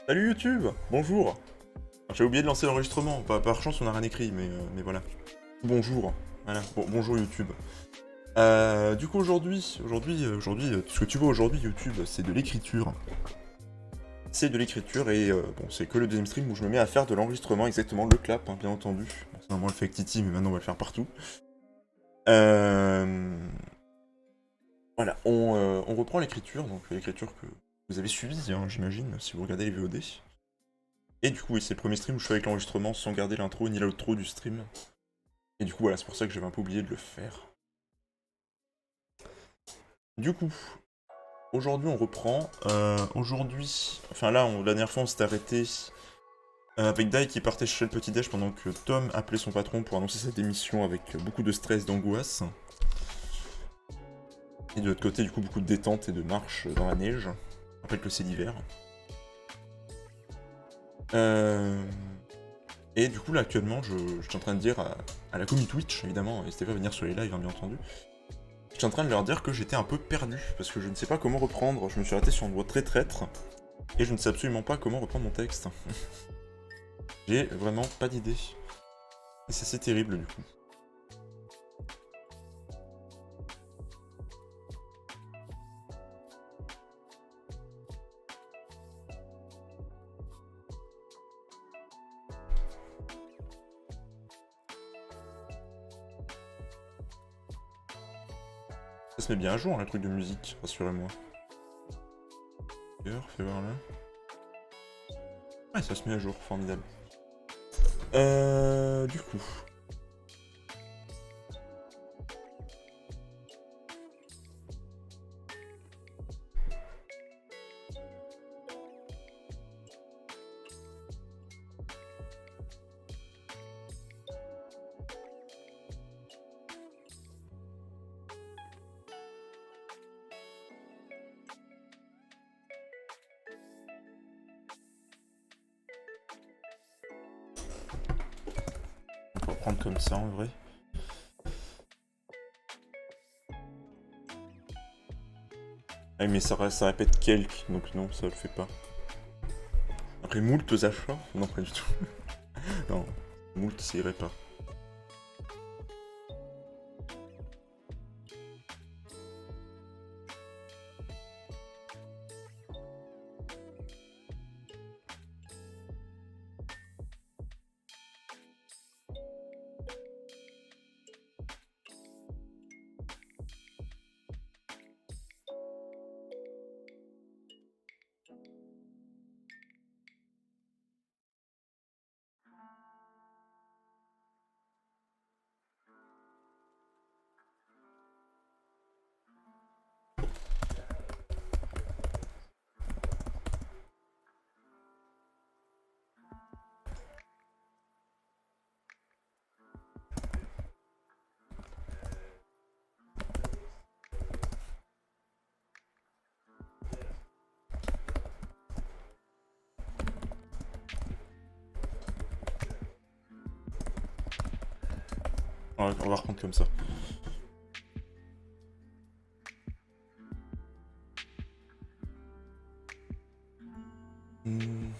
Salut YouTube, bonjour. J'ai oublié de lancer l'enregistrement, par chance on n'a rien écrit, mais voilà. Bonjour, voilà, bonjour YouTube. Du coup tout ce que tu vois aujourd'hui YouTube, c'est de l'écriture. C'est de l'écriture et bon, c'est que le deuxième stream où je me mets à faire de l'enregistrement, exactement le clap, hein, bien entendu. Bon, c'est normalement on le fait avec Titi, mais maintenant on va le faire partout. Euh, Voilà, on reprend l'écriture, donc l'écriture que vous avez suivie, hein, j'imagine, si vous regardez les VOD. Et du coup, oui, c'est le premier stream où je fais avec l'enregistrement sans garder l'intro ni l'outro du stream. Et du coup, voilà, c'est pour ça que j'avais un peu oublié de le faire. Du coup, aujourd'hui on reprend. Aujourd'hui, enfin là, la dernière fois on s'est arrêté avec Dai qui partait chercher le petit déj pendant que Tom appelait son patron pour annoncer sa démission avec beaucoup de stress, d'angoisse. Et de l'autre côté, du coup, beaucoup de détente et de marche dans la neige. Je rappelle que c'est l'hiver. Euh... Et du coup, là, actuellement, je suis en train de dire à la commu Twitch, évidemment, n'hésitez pas à venir sur les lives, hein, bien entendu. Je suis en train de leur dire que j'étais un peu perdu, parce que je ne sais pas comment reprendre. Je me suis arrêté sur une voie très traître, et je ne sais absolument pas comment reprendre mon texte. J'ai vraiment pas d'idée. Et c'est assez terrible, du coup. Ça se met bien à jour, hein, le truc de musique, rassurez-moi. D'ailleurs, fais voir là. Ouais, ça se met à jour, formidable. Du coup... On va prendre comme ça, en vrai. Ah, mais ça répète quelques, donc non, ça le fait pas. Après, moult achats? Non, pas du tout. Non, moult, ça irait pas. On va reprendre comme ça. Hmm.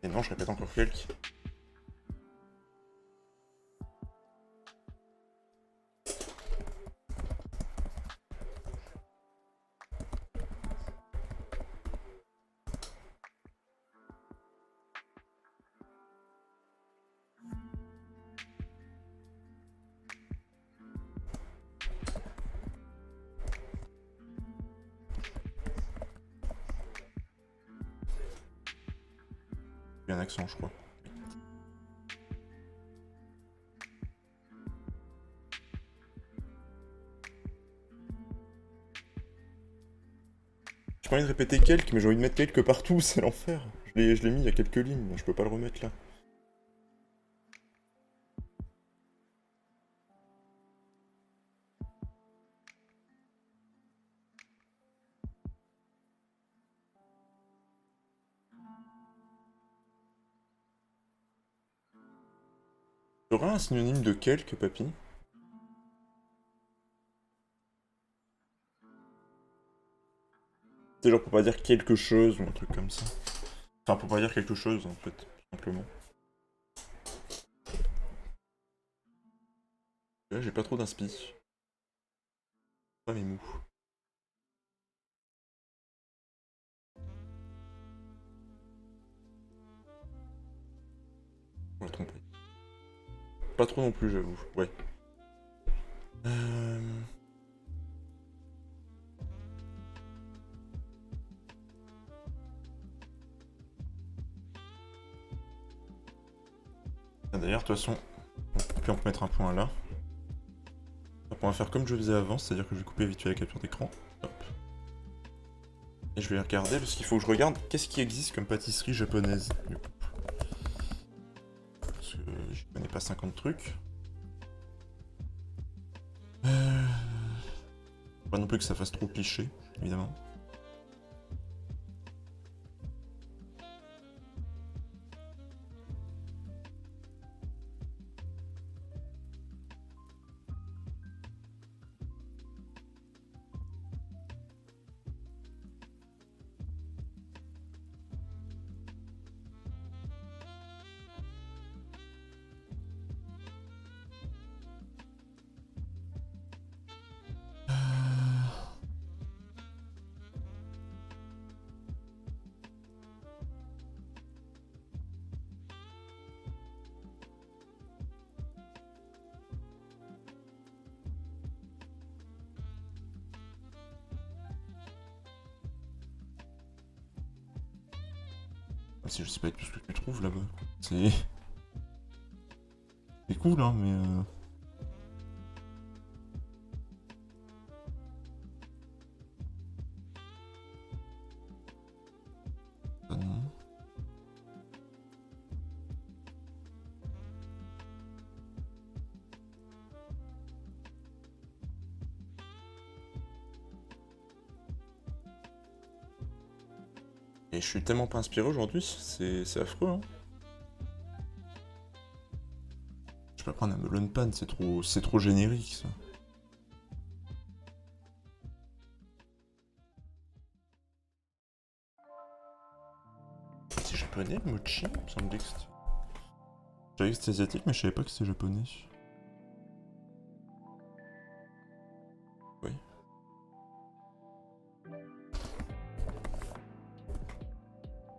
Et non, je répète encore quelques. Il y a un accent, je crois. J'ai pas envie de répéter quelques, mais j'ai envie de mettre quelques partout, c'est l'enfer. Je l'ai mis il y a quelques lignes, je peux pas le remettre là. T'auras un synonyme de quelques, papy? C'est genre pour pas dire quelque chose ou un truc comme ça. Enfin, pour pas dire quelque chose, en fait, tout simplement. Là, j'ai pas trop d'inspi. Pas mes mous. On l'a trompé. Pas trop non plus, j'avoue. Ouais. Ah, d'ailleurs, de toute façon, on peut mettre un point là. On va faire comme je faisais avant, c'est-à-dire que je vais couper vite fait la capture d'écran. Hop. Et je vais regarder parce qu'il faut que je regarde qu'est-ce qui existe comme pâtisserie japonaise. Du coup. Parce que je connais pas 50 trucs. Pas non plus que ça fasse trop cliché, évidemment. Si je sais pas tout ce que tu trouves là-bas. C'est... C'est cool, hein, mais... Non. Et je suis tellement pas inspiré aujourd'hui, c'est affreux, hein. Je peux prendre un melon pan, c'est trop générique, ça. C'est japonais, le mochi? Il me semblait que c'était... Je savais que c'était asiatique, mais je savais pas que c'était japonais. Oui.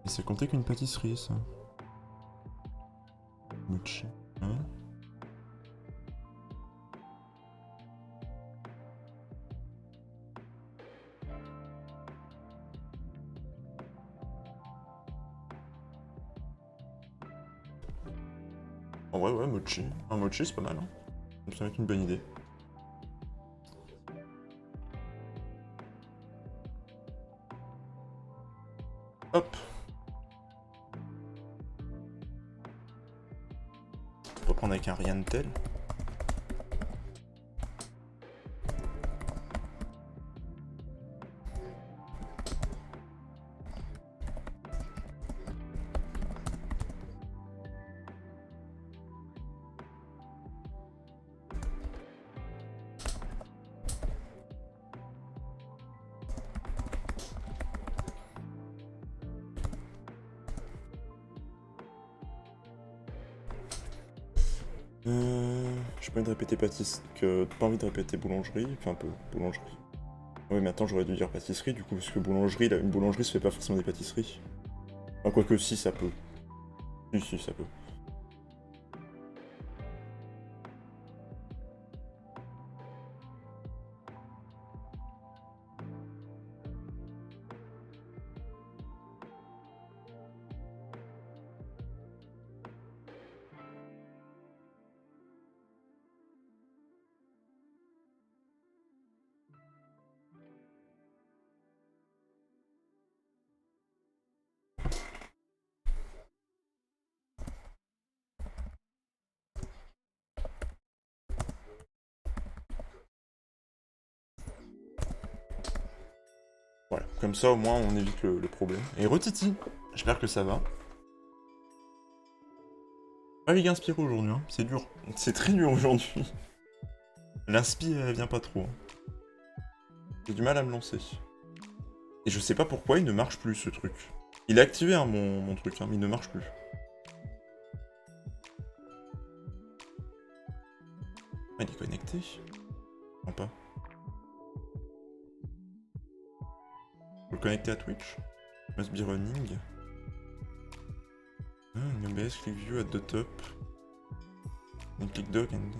Et c'est compté qu'une pâtisserie, ça. Mochi. Hein? En vrai, ouais, mochi. Un mochi, c'est pas mal, hein. Ça va être une bonne idée. Hop. On va prendre avec un rien de tel. J'ai pas envie de répéter pas envie de répéter boulangerie, enfin un peu boulangerie. Oui, mais attends, j'aurais dû dire pâtisserie du coup, parce que boulangerie, là, une boulangerie se fait pas forcément des pâtisseries. Enfin, quoique si, ça peut. Si, ça peut. Voilà, comme ça au moins on évite le problème. Et retiti, j'espère que ça va. Pas les inspiré aujourd'hui, hein. C'est dur. C'est très dur aujourd'hui. L'inspi, elle vient pas trop. Hein. J'ai du mal à me lancer. Et je sais pas pourquoi il ne marche plus ce truc. Il est activé hein, mon truc, hein, mais il ne marche plus. Ah, il est connecté? Non pas. Faut le connecter à Twitch? Must be running. OBS click view at the top. And click dock and...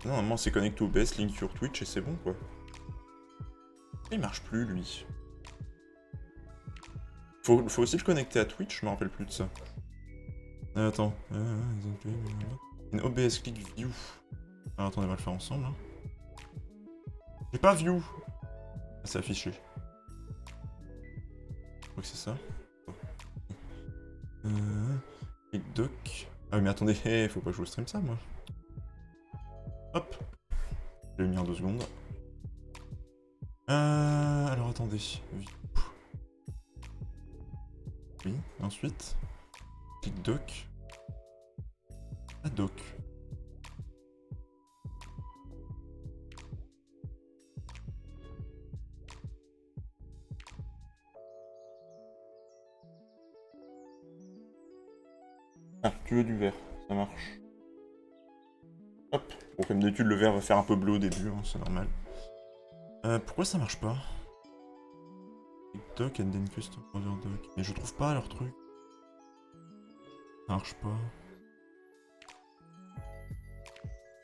Non, normalement c'est connecté au OBS, link sur Twitch et c'est bon quoi. Il marche plus lui. Faut aussi le connecter à Twitch, je me rappelle plus de ça. Attends. Une OBS click view. Alors attendez, on va le faire ensemble. Hein. J'ai pas view. Ah, c'est affiché. Je crois que c'est ça. Click doc. Ah oui mais attendez, faut pas que je stream ça moi. Hop. Je l'ai mis en 2 secondes. Alors attendez. Oui, ensuite. Click doc. Ah doc. Ah, tu veux du vert, ça marche. Hop. Bon, comme d'habitude, le vert va faire un peu bleu au début, hein, c'est normal. Pourquoi ça marche pas? TikTok and then custom order doc. Mais je trouve pas leur truc. Ça marche pas.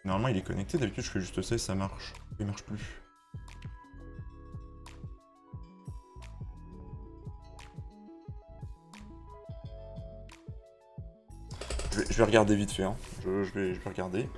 Normalement, il est connecté, d'habitude, je fais juste ça et ça marche. Il marche plus. Je vais regarder vite fait, hein. Je vais regarder.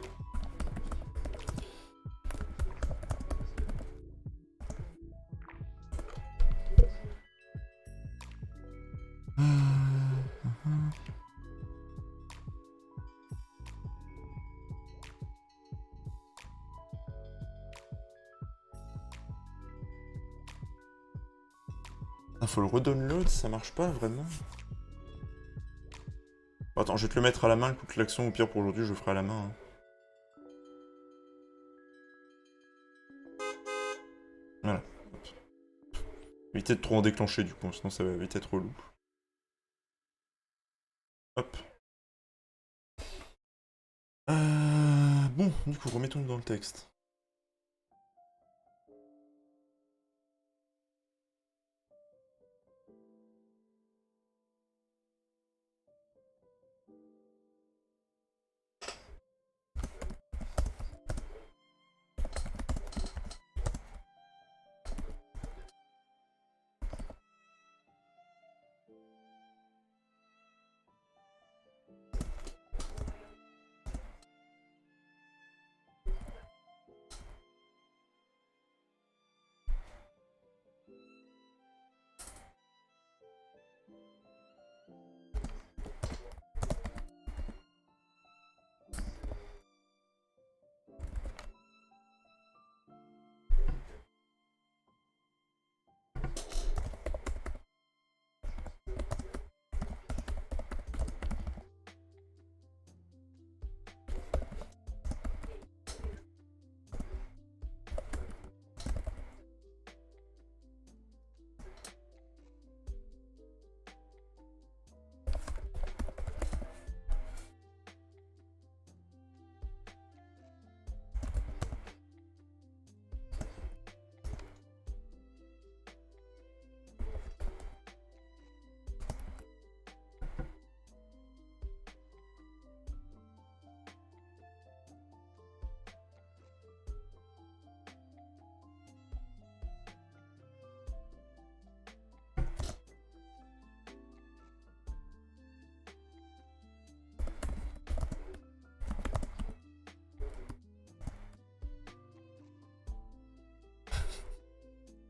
Ah, faut le redownload, ça marche pas vraiment. Bon, attends, je vais te le mettre à la main, le coup de l'action, au pire pour aujourd'hui, je le ferai à la main. Hein. Voilà. Éviter de trop en déclencher du coup, sinon ça va vite être relou. Hop. Bon, du coup, remettons-nous dans le texte.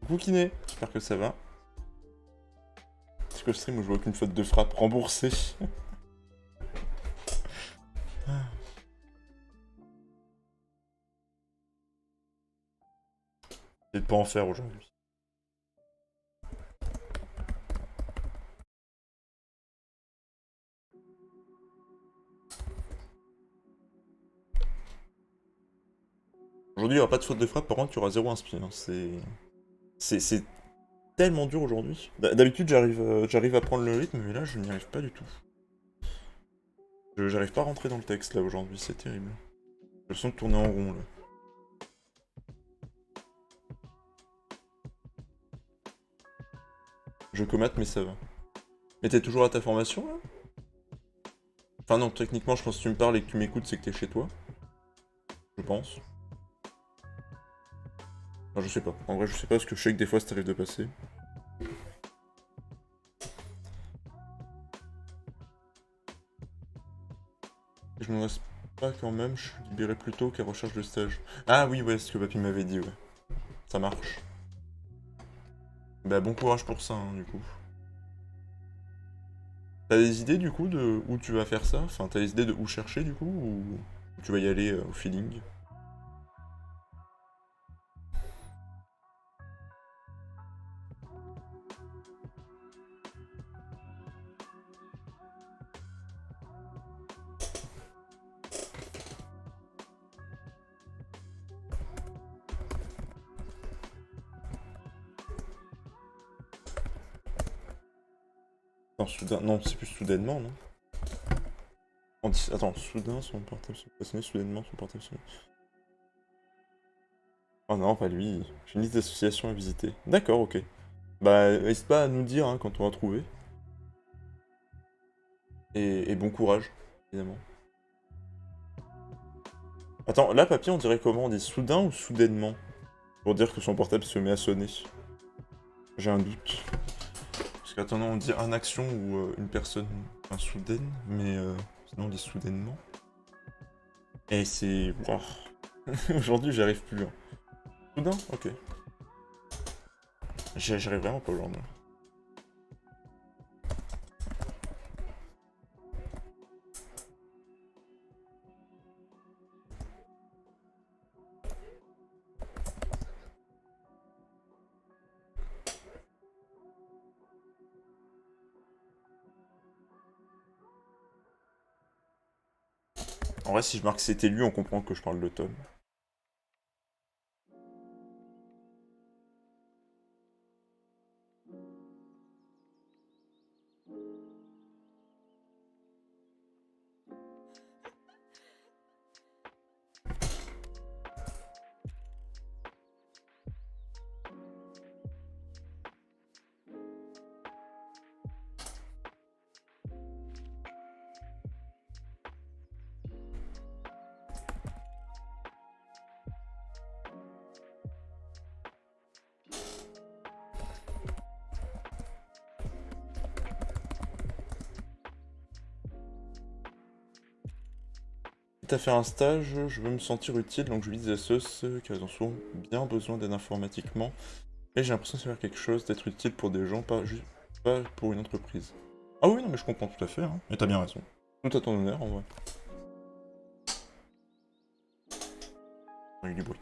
Coucou Kiné, j'espère que ça va. Parce que le stream où je vois aucune faute de frappe remboursée. J'ai de pas en faire aujourd'hui. Aujourd'hui, il n'y aura pas de faute de frappe, par contre, tu auras 0 inspi. Hein. C'est tellement dur aujourd'hui. D'habitude, j'arrive à prendre le rythme, mais là, je n'y arrive pas du tout. J'arrive pas à rentrer dans le texte, là, aujourd'hui, c'est terrible. J'ai l'impression de tourner en rond, là. Je comate, mais ça va. Mais t'es toujours à ta formation, là? Enfin non, techniquement, je pense que si tu me parles et que tu m'écoutes, c'est que t'es chez toi. Je pense. Enfin, je sais pas. En vrai, je sais pas, parce que je sais que des fois, ça t'arrive de passer. Je me reste pas quand même, je suis libéré plus tôt qu'à recherche de stage. Ah oui, ouais, c'est ce que papy m'avait dit, ouais. Ça marche. Bah bon courage pour ça, hein, du coup. T'as des idées, du coup, de où tu vas faire ça? Enfin, t'as des idées de où chercher, du coup, ou tu vas y aller au feeling? Non, soudain... Non, c'est plus soudainement, non? Attends, soudain, son portable se passionné, soudainement, son portable se... Oh non, pas lui. J'ai une liste d'associations à visiter. D'accord, ok. Bah, n'hésite pas à nous dire hein, quand on va trouver. Et bon courage, évidemment. Attends, là, papy, on dirait comment? On dit soudain ou soudainement? Pour dire que son portable se met à sonner. J'ai un doute. Parce qu'attends, on dit un action ou une personne enfin, soudaine, mais sinon on dit soudainement. Et c'est... Wouah. Aujourd'hui, j'y arrive plus. Hein. Soudain? Ok. J'arrive vraiment pas aujourd'hui. En vrai, si je marque c'était lui, on comprend que je parle de Tom. T'as fait un stage, je veux me sentir utile, donc je lis des assos qui ont souvent bien besoin d'aide informatiquement. Mais j'ai l'impression de faire quelque chose, d'être utile pour des gens, pas juste pas pour une entreprise. Ah oui, non, mais je comprends tout à fait, hein. Et t'as bien raison. Tout à ton honneur, en vrai. Il y a eu du bruit.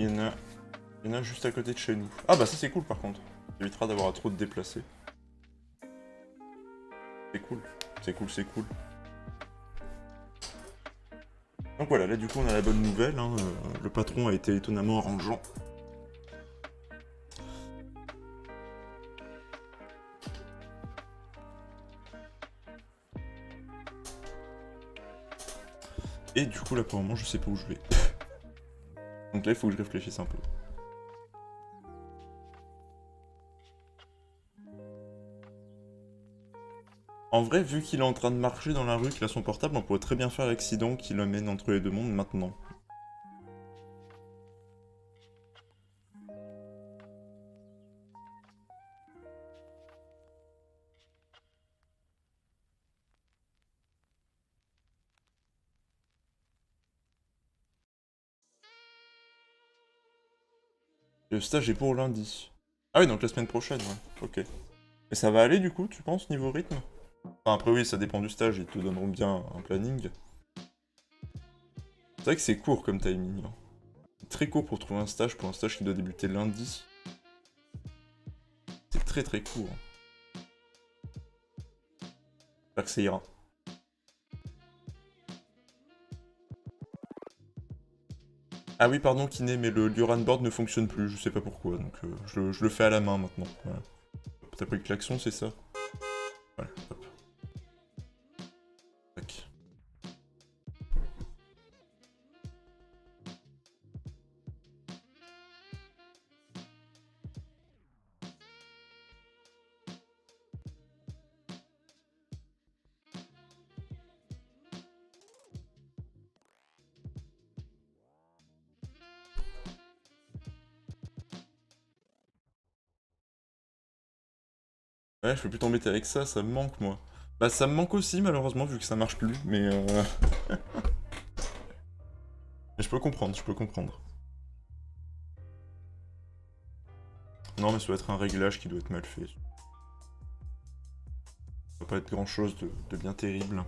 Il y en a juste à côté de chez nous. Ah bah ça c'est cool par contre. Ça évitera d'avoir à trop de déplacer. C'est cool. C'est cool, c'est cool. Donc voilà, là du coup on a la bonne nouvelle, hein. Le patron a été étonnamment arrangeant. Et du coup là pour le moment je sais pas où je vais. Donc là il faut que je réfléchisse un peu. En vrai, vu qu'il est en train de marcher dans la rue, qu'il a son portable, on pourrait très bien faire l'accident qui l'amène entre les deux mondes maintenant. Le stage est pour lundi. Ah oui, donc la semaine prochaine, ouais. Ok. Et ça va aller du coup, tu penses, niveau rythme? Enfin, après oui, ça dépend du stage, ils te donneront bien un planning. C'est vrai que c'est court comme timing, hein. C'est très court pour trouver un stage, pour un stage qui doit débuter lundi. C'est très très court. J'espère que ça ira. Ah oui, pardon, Kiné, mais le Lioran Board ne fonctionne plus, je sais pas pourquoi, donc je le fais à la main maintenant. Voilà. T'as pris le klaxon, c'est ça? Voilà, hop. Tac. Ouais, je peux plus t'embêter avec ça, ça me manque, moi. Bah, ça me manque aussi, malheureusement, vu que ça marche plus, mais mais je peux comprendre, je peux comprendre. Non, mais ça doit être un réglage qui doit être mal fait. Ça doit pas être grand-chose de bien terrible.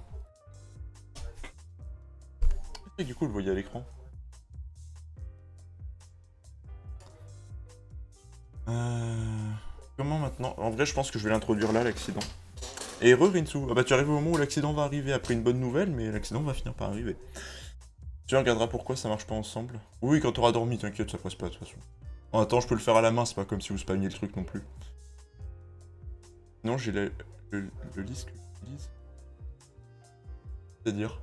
Et du coup, le voyez à l'écran. Comment maintenant? En vrai, je pense que je vais l'introduire là, l'accident. Et heureux, Rinsu. Ah bah, tu arrives au moment où l'accident va arriver après une bonne nouvelle, mais l'accident va finir par arriver. Tu regarderas pourquoi ça marche pas ensemble. Oui, quand t'auras dormi, t'inquiète, ça passe pas de toute façon. En attends, je peux le faire à la main, c'est pas comme si vous spammiez le truc non plus. Non, j'ai le list que j'utilise. C'est-à-dire?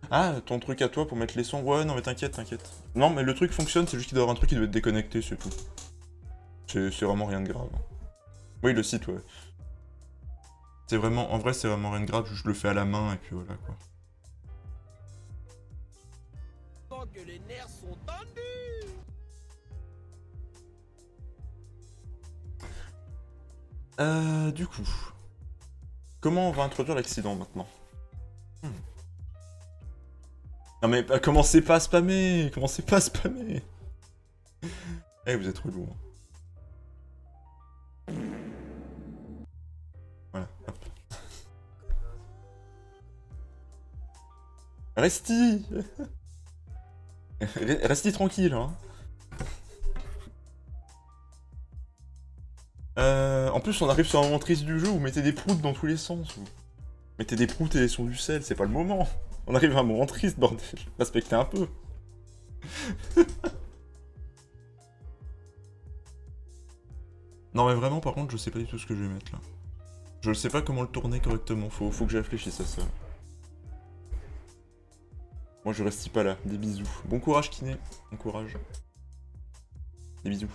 Ah, ton truc à toi pour mettre les sons. Ouais, non, mais t'inquiète, t'inquiète. Non, mais le truc fonctionne, c'est juste qu'il doit y avoir un truc qui doit être déconnecté, c'est tout. C'est vraiment rien de grave. Oui, le site, ouais. C'est vraiment, en vrai, c'est vraiment rien de grave, je le fais à la main et puis voilà quoi. Que les nerfs sont tendus. Du coup. Comment on va introduire l'accident maintenant? Non mais commencez pas à spammer! Commencez pas à spammer! Eh, vous êtes relou. Hein. Voilà, hop. Resti! Resti tranquille, hein. En plus, on arrive sur un moment triste du jeu où vous mettez des proutes dans tous les sens. Vous mettez des proutes et des sons du sel, c'est pas le moment. On arrive à un moment triste, bordel. Respectez un peu. Non mais vraiment, par contre, je sais pas du tout ce que je vais mettre là. Je sais pas comment le tourner correctement, faut que je réfléchisse à ça. Moi je reste pas là, des bisous. Bon courage Kiné, bon courage. Des bisous.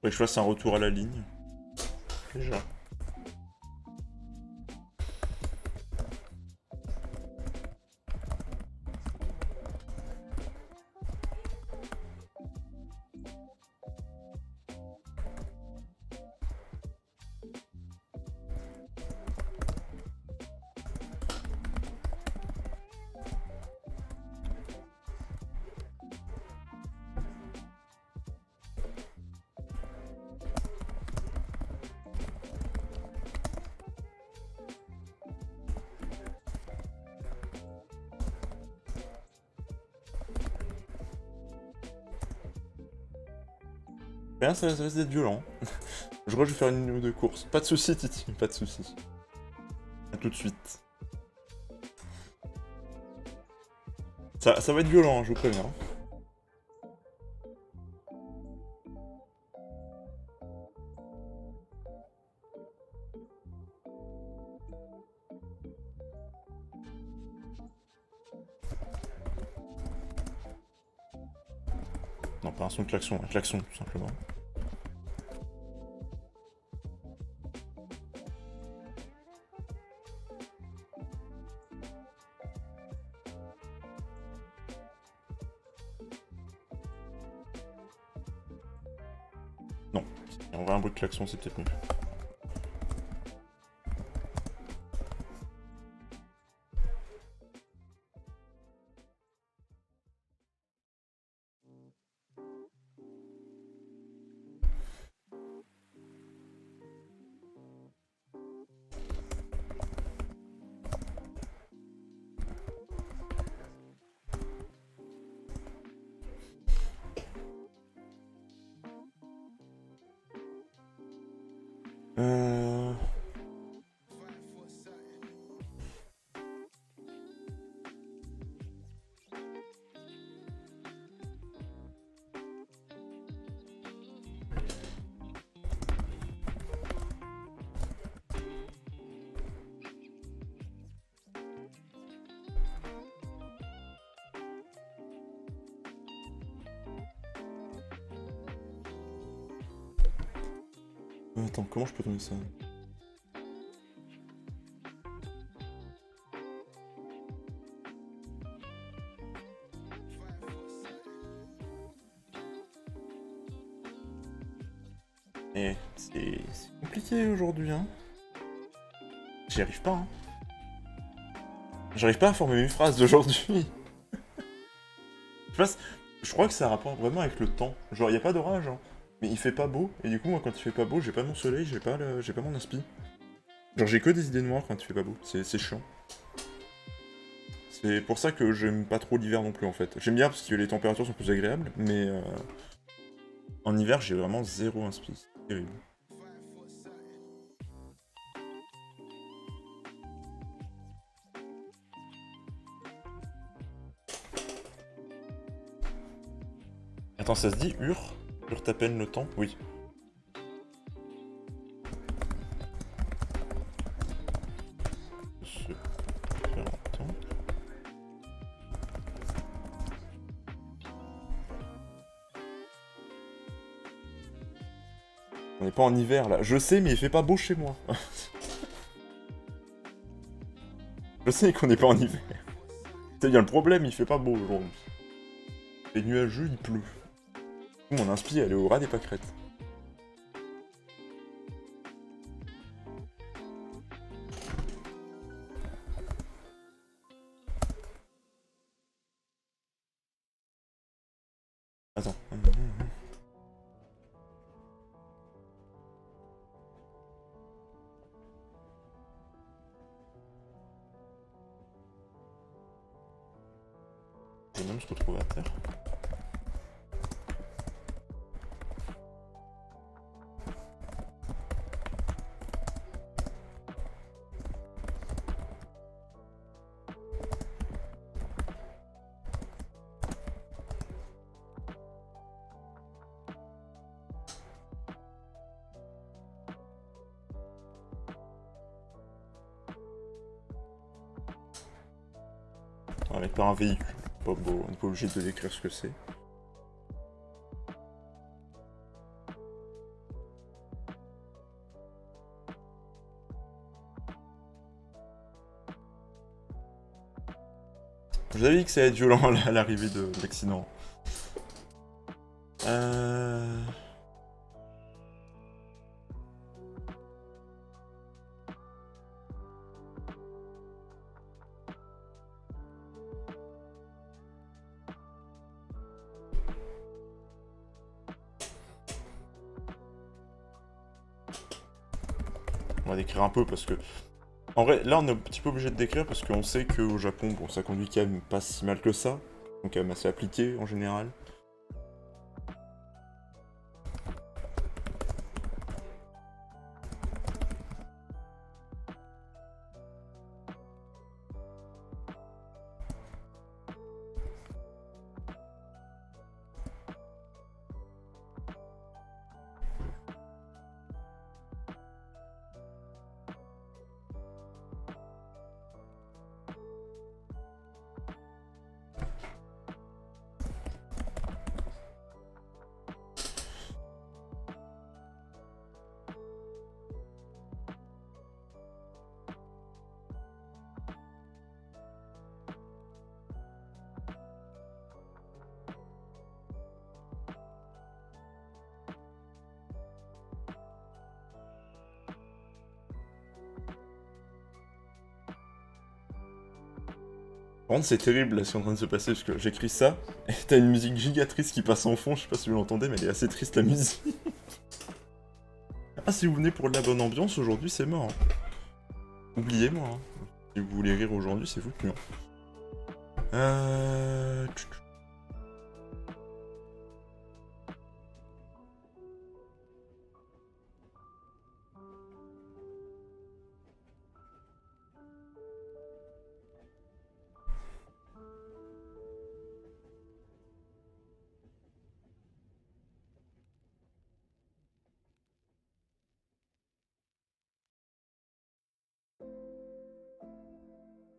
Faudrait que je fasse un retour à la ligne. Déjà. Rien, ça risque d'être violent. Je crois que je vais faire une ou deux courses. Pas de soucis, Titi, pas de soucis. A tout de suite. Ça va être violent, hein, je vous préviens. Non, pas un son de klaxon, un klaxon, tout simplement. Non, si on voit un bruit de klaxon, c'est peut-être mieux. Attends, comment je peux tomber ça? Et c'est compliqué aujourd'hui, hein. J'y arrive pas, hein. J'arrive pas à former mes phrases d'aujourd'hui. Je crois que ça a rapport vraiment avec le temps. Genre, y a pas d'orage, hein. Mais il fait pas beau, et du coup, moi, quand il fait pas beau, j'ai pas mon soleil, j'ai pas mon inspi. Genre, j'ai que des idées noires quand il fait pas beau, c'est chiant. C'est pour ça que j'aime pas trop l'hiver non plus, en fait. J'aime bien parce que les températures sont plus agréables, mais en hiver, j'ai vraiment zéro inspi. C'est terrible. Attends, ça se dit Ur? Ur ta peine le temps? Oui. Se faire entendre. On n'est pas en hiver là. Je sais, mais il fait pas beau chez moi. Je sais qu'on n'est pas en hiver. C'est bien le problème, il fait pas beau aujourd'hui. Il fait nuageux, il pleut. Mon inspi, elle est au ras des pâquerettes. Attends. Je vais même se retrouver à terre. Avec par un véhicule. Pas beau, on n'est pas obligé de décrire ce que c'est. Je vous avais dit que ça allait être violent à l'arrivée de l'accident. On va décrire un peu parce que... En vrai, là on est un petit peu obligé de décrire parce qu'on sait qu'au Japon, bon, ça conduit quand même pas si mal que ça. Donc quand même assez appliqué en général. Par contre, c'est terrible là ce qui est en train de se passer parce que j'écris ça et t'as une musique giga triste qui passe en fond. Je sais pas si vous l'entendez, mais elle est assez triste la musique. Ah, si vous venez pour de la bonne ambiance, aujourd'hui c'est mort. Hein. Oubliez-moi. Hein. Si vous voulez rire aujourd'hui, c'est foutu. Hein. Euh...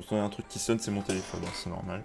Quand il y a un truc qui sonne, c'est mon téléphone, hein, c'est normal.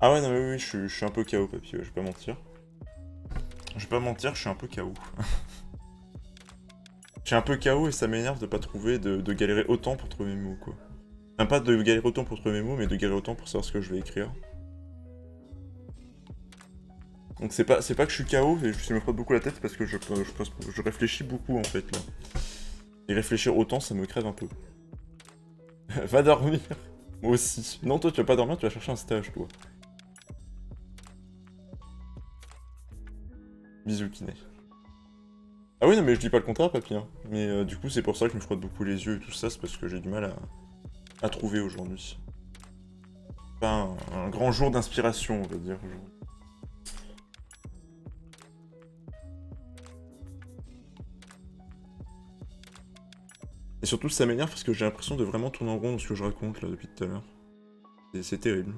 Ah ouais, non, mais oui, je suis un peu KO, papy, ouais, je vais pas mentir. Je vais pas mentir, je suis un peu KO. Je suis un peu KO et ça m'énerve de pas trouver, de galérer autant pour trouver mes mots, quoi. Même pas de galérer autant pour trouver mes mots, mais de galérer autant pour savoir ce que je vais écrire. Donc c'est pas que je suis KO, et je me frotte beaucoup la tête parce que je réfléchis beaucoup en fait là. Et réfléchir autant, ça me crève un peu. Va dormir. Moi aussi. Non, toi tu vas pas dormir, tu vas chercher un stage, toi. Bisous, kiné. Ah oui, non, mais je dis pas le contraire, papy. Hein. Mais du coup, c'est pour ça que je me frotte beaucoup les yeux et tout ça, c'est parce que j'ai du mal à trouver aujourd'hui. Pas un grand jour d'inspiration, on va dire. Et surtout, ça m'énerve parce que j'ai l'impression de vraiment tourner en rond dans ce que je raconte là depuis tout à l'heure. C'est terrible.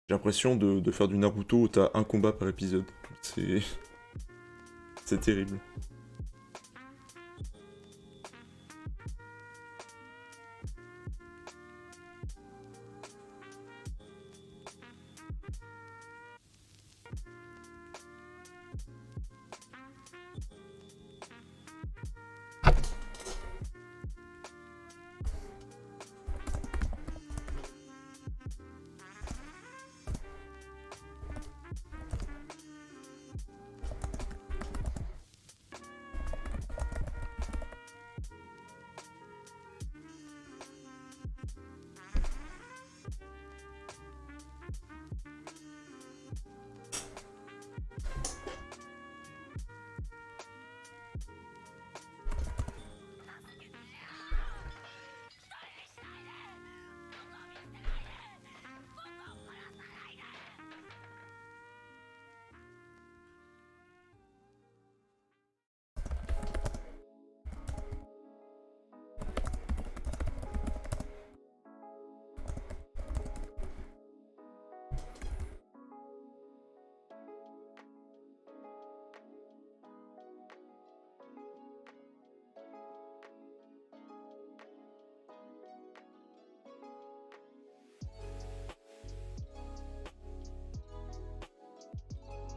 J'ai l'impression de faire du Naruto où t'as un combat par épisode. C'est... C'est terrible.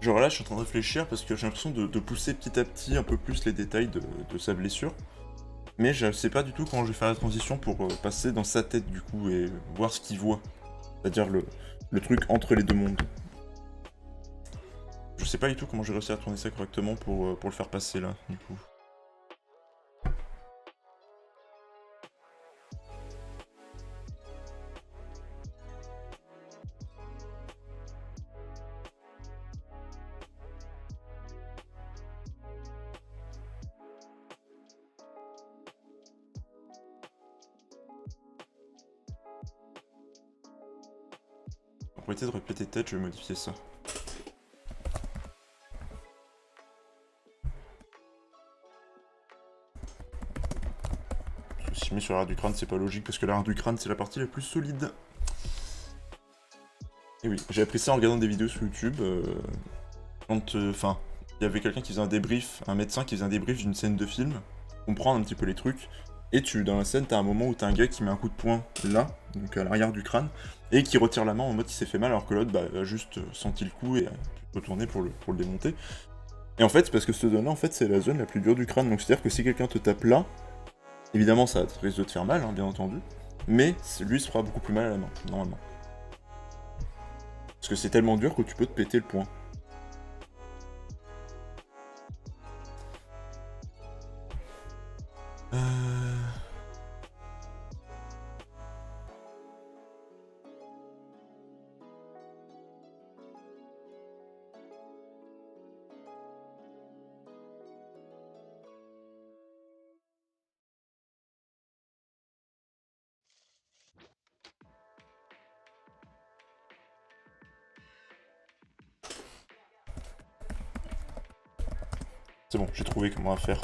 Genre là, je suis en train de réfléchir parce que j'ai l'impression de pousser petit à petit un peu plus les détails de sa blessure. Mais je sais pas du tout comment je vais faire la transition pour passer dans sa tête du coup et voir ce qu'il voit. C'est-à-dire le truc entre les deux mondes. Je sais pas du tout comment j'ai réussi à tourner ça correctement pour le faire passer là, du coup. Pour éviter de répéter tête, je vais modifier ça. Si je mets sur l'arrière du crâne, c'est pas logique parce que l'arrière du crâne, c'est la partie la plus solide. Et oui, j'ai appris ça en regardant des vidéos sur YouTube. Quand, enfin, il y avait quelqu'un qui faisait un débrief, un médecin qui faisait un débrief d'une scène de film, comprendre un petit peu les trucs. Et dans la scène, t'as un moment où t'as un gars qui met un coup de poing là, donc à l'arrière du crâne, et qui retire la main en mode il s'est fait mal, alors que l'autre a juste senti le coup et a retourné pour le démonter. Et en fait, c'est parce que cette zone-là, en fait, c'est la zone la plus dure du crâne. Donc c'est-à-dire que si quelqu'un te tape là, évidemment, ça risque de te faire mal, hein, bien entendu, mais lui se fera beaucoup plus mal à la main, normalement. Parce que c'est tellement dur que tu peux te péter le poing. C'est bon, j'ai trouvé comment faire.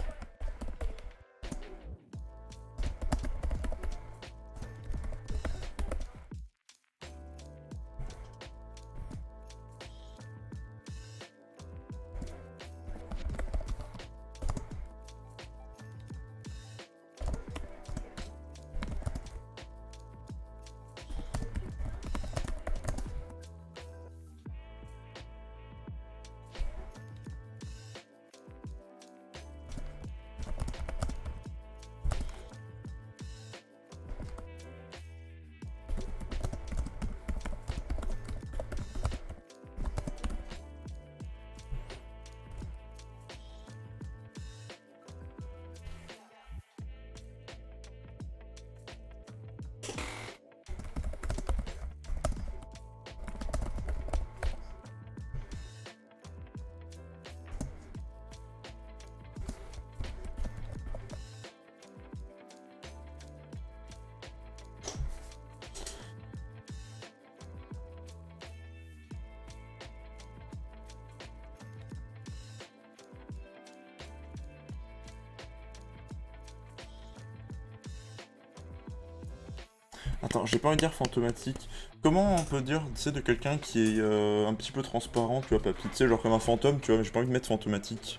Attends, j'ai pas envie de dire fantomatique. Comment on peut dire, tu sais, de quelqu'un qui est un petit peu transparent, tu vois, papy, tu sais, genre comme un fantôme, tu vois, mais j'ai pas envie de mettre fantomatique.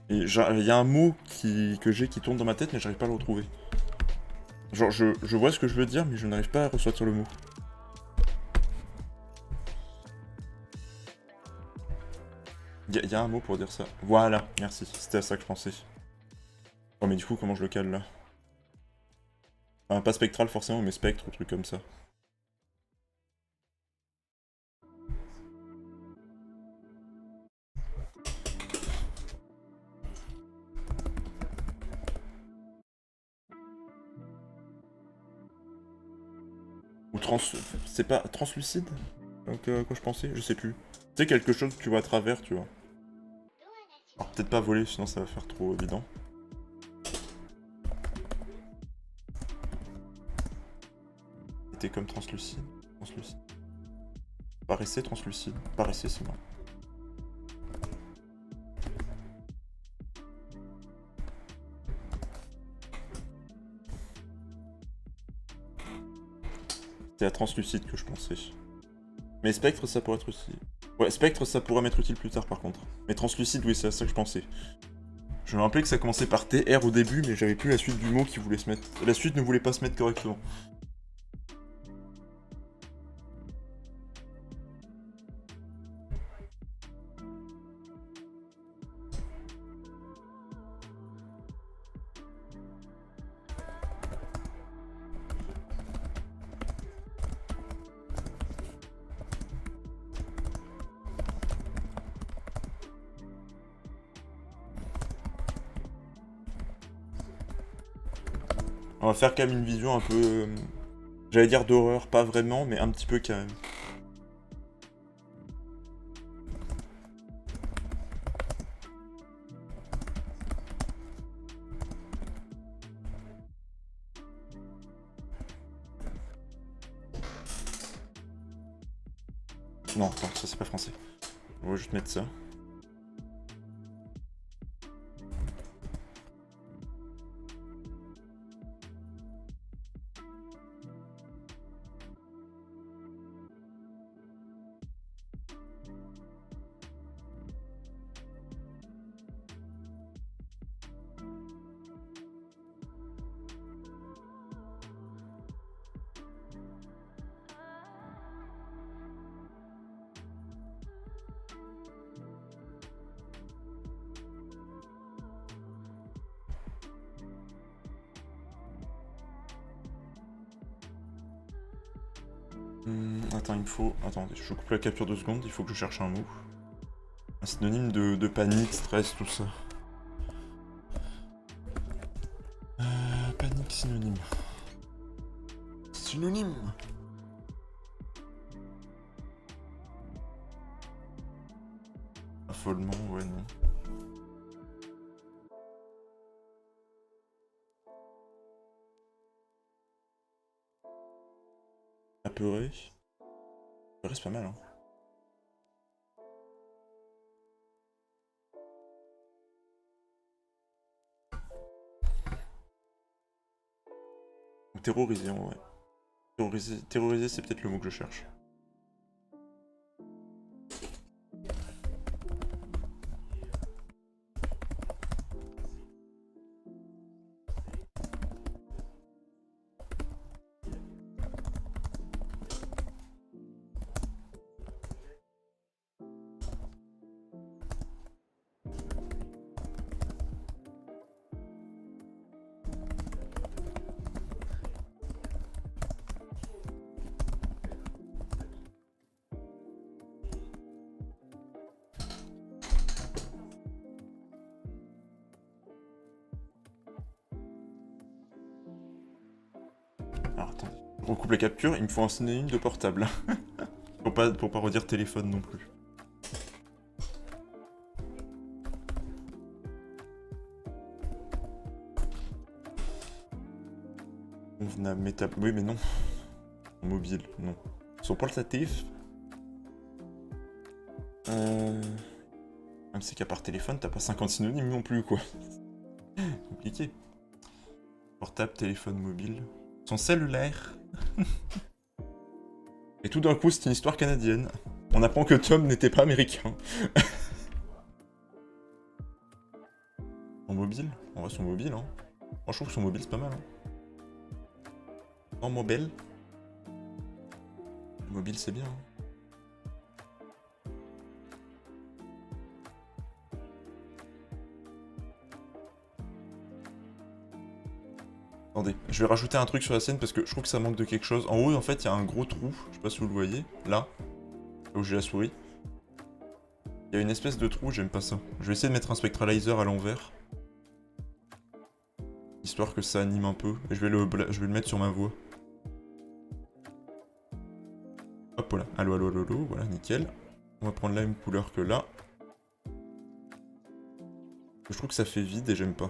Et il y a un mot que j'ai qui tourne dans ma tête, mais j'arrive pas à le retrouver. Genre, je vois ce que je veux dire, mais je n'arrive pas à ressortir le mot. Y a un mot pour dire ça. Voilà, merci, c'était à ça que je pensais. Oh, mais du coup, comment je le cale, là? Enfin, pas spectral, forcément, mais spectre, ou truc comme ça. Ou trans... C'est pas translucide? Donc, quoi je pensais? Je sais plus. Tu sais, quelque chose que tu vois à travers, tu vois. Alors, peut-être pas voler, sinon ça va faire trop évident. C'était comme translucide. Translucide. Paraissait translucide. Paraissait, c'est moi. C'était à translucide que je pensais. Mais spectre, ça pourrait être utile. Ouais, spectre, ça pourrait m'être utile plus tard, par contre. Mais translucide, oui, c'est à ça que je pensais. Je me rappelais que ça commençait par TR au début, mais j'avais plus la suite du mot qui voulait se mettre. La suite ne voulait pas se mettre correctement. On va faire quand même une vision un peu... j'allais dire d'horreur, pas vraiment, mais un petit peu quand même. Non, attends, ça c'est pas français. On va juste mettre ça. Attends, il me faut... Attends, je coupe la capture 2 secondes, il faut que je cherche un mot. Un synonyme de panique, stress, tout ça. Panique, synonyme. Synonyme. Affolement, ouais, non. Apeuré. Apeuré, c'est pas mal, hein. Ou terrorisé, ouais. Terrorisé, c'est peut-être le mot que je cherche. Alors attends, on coupe la capture, il me faut un synonyme de portable. Pour pas redire téléphone non plus. Convenable, métable. Oui, mais non. Mobile, non. Son portatif. Même c'est qu'à part téléphone, t'as pas 50 synonymes non plus, quoi. Compliqué. Portable, téléphone mobile. Son cellulaire. Et tout d'un coup, c'est une histoire canadienne. On apprend que Tom n'était pas américain. Son mobile? En vrai, son mobile, hein. Moi, je trouve que son mobile, c'est pas mal, hein. En mobile. Le mobile, c'est bien, hein. Attendez, je vais rajouter un truc sur la scène parce que je trouve que ça manque de quelque chose. En haut, en fait, il y a un gros trou. Je sais pas si vous le voyez. Là où j'ai la souris. Il y a une espèce de trou, j'aime pas ça. Je vais essayer de mettre un spectralizer à l'envers. Histoire que ça anime un peu. Et je vais le mettre sur ma voix. Hop, voilà. Allo, allo, allo, allo. Voilà, nickel. On va prendre la même couleur que là. Je trouve que ça fait vide et j'aime pas.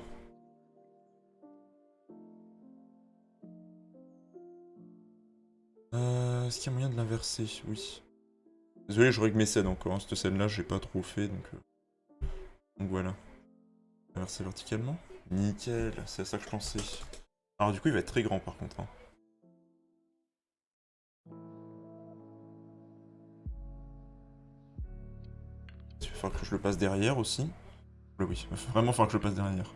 Est-ce qu'il y a moyen de l'inverser? Oui. Désolé, je règle mes scènes encore. Hein. Cette scène-là, j'ai pas trop fait, donc voilà. Inverser verticalement. Nickel, c'est à ça que je pensais. Alors du coup, il va être très grand par contre. Hein. Il va falloir que je le passe derrière aussi. Oui, il va vraiment falloir que je le passe derrière.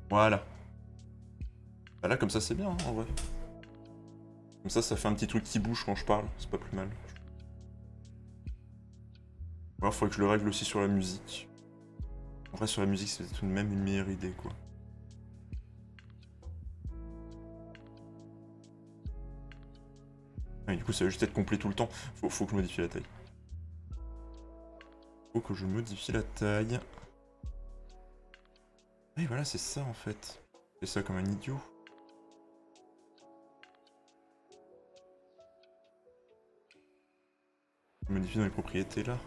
Voilà. Bah là, comme ça, c'est bien, hein, en vrai. Comme ça fait un petit truc qui bouge quand je parle. C'est pas plus mal. Alors, faudrait que je le règle aussi sur la musique. En vrai, sur la musique, c'est tout de même une meilleure idée, quoi. Ah, du coup, ça va juste être complet tout le temps. Faut que je modifie la taille. Faut que je modifie la taille. Oui, voilà, c'est ça, en fait. C'est ça comme un idiot. Je modifie dans les propriétés, là.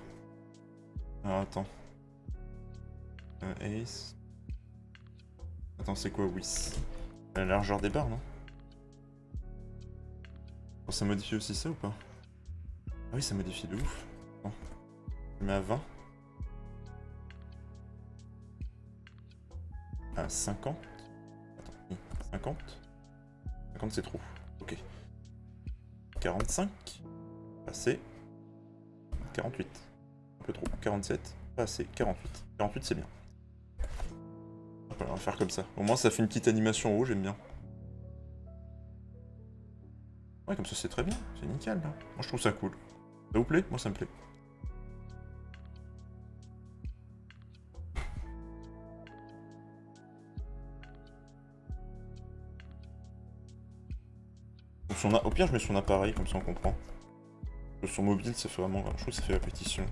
Alors, attends. Ace. Attends, c'est quoi, Whis? La largeur des barres, non? Oh, ça modifie aussi ça ou pas? Ah oui, ça modifie de ouf. Bon. Je mets à 20. À 50. Attends, 50. 50 c'est trop. Ok. 45. Assez. 48. Un peu trop. 47. Pas assez. 48. 48 c'est bien. Voilà, on va faire comme ça. Au moins ça fait une petite animation en haut, j'aime bien. Ouais, comme ça c'est très bien. C'est nickel là. Moi je trouve ça cool. Ça vous plaît? Moi ça me plaît. Au pire, je mets son appareil, comme ça on comprend. Son mobile, ça fait vraiment. Je trouve que ça fait répétition.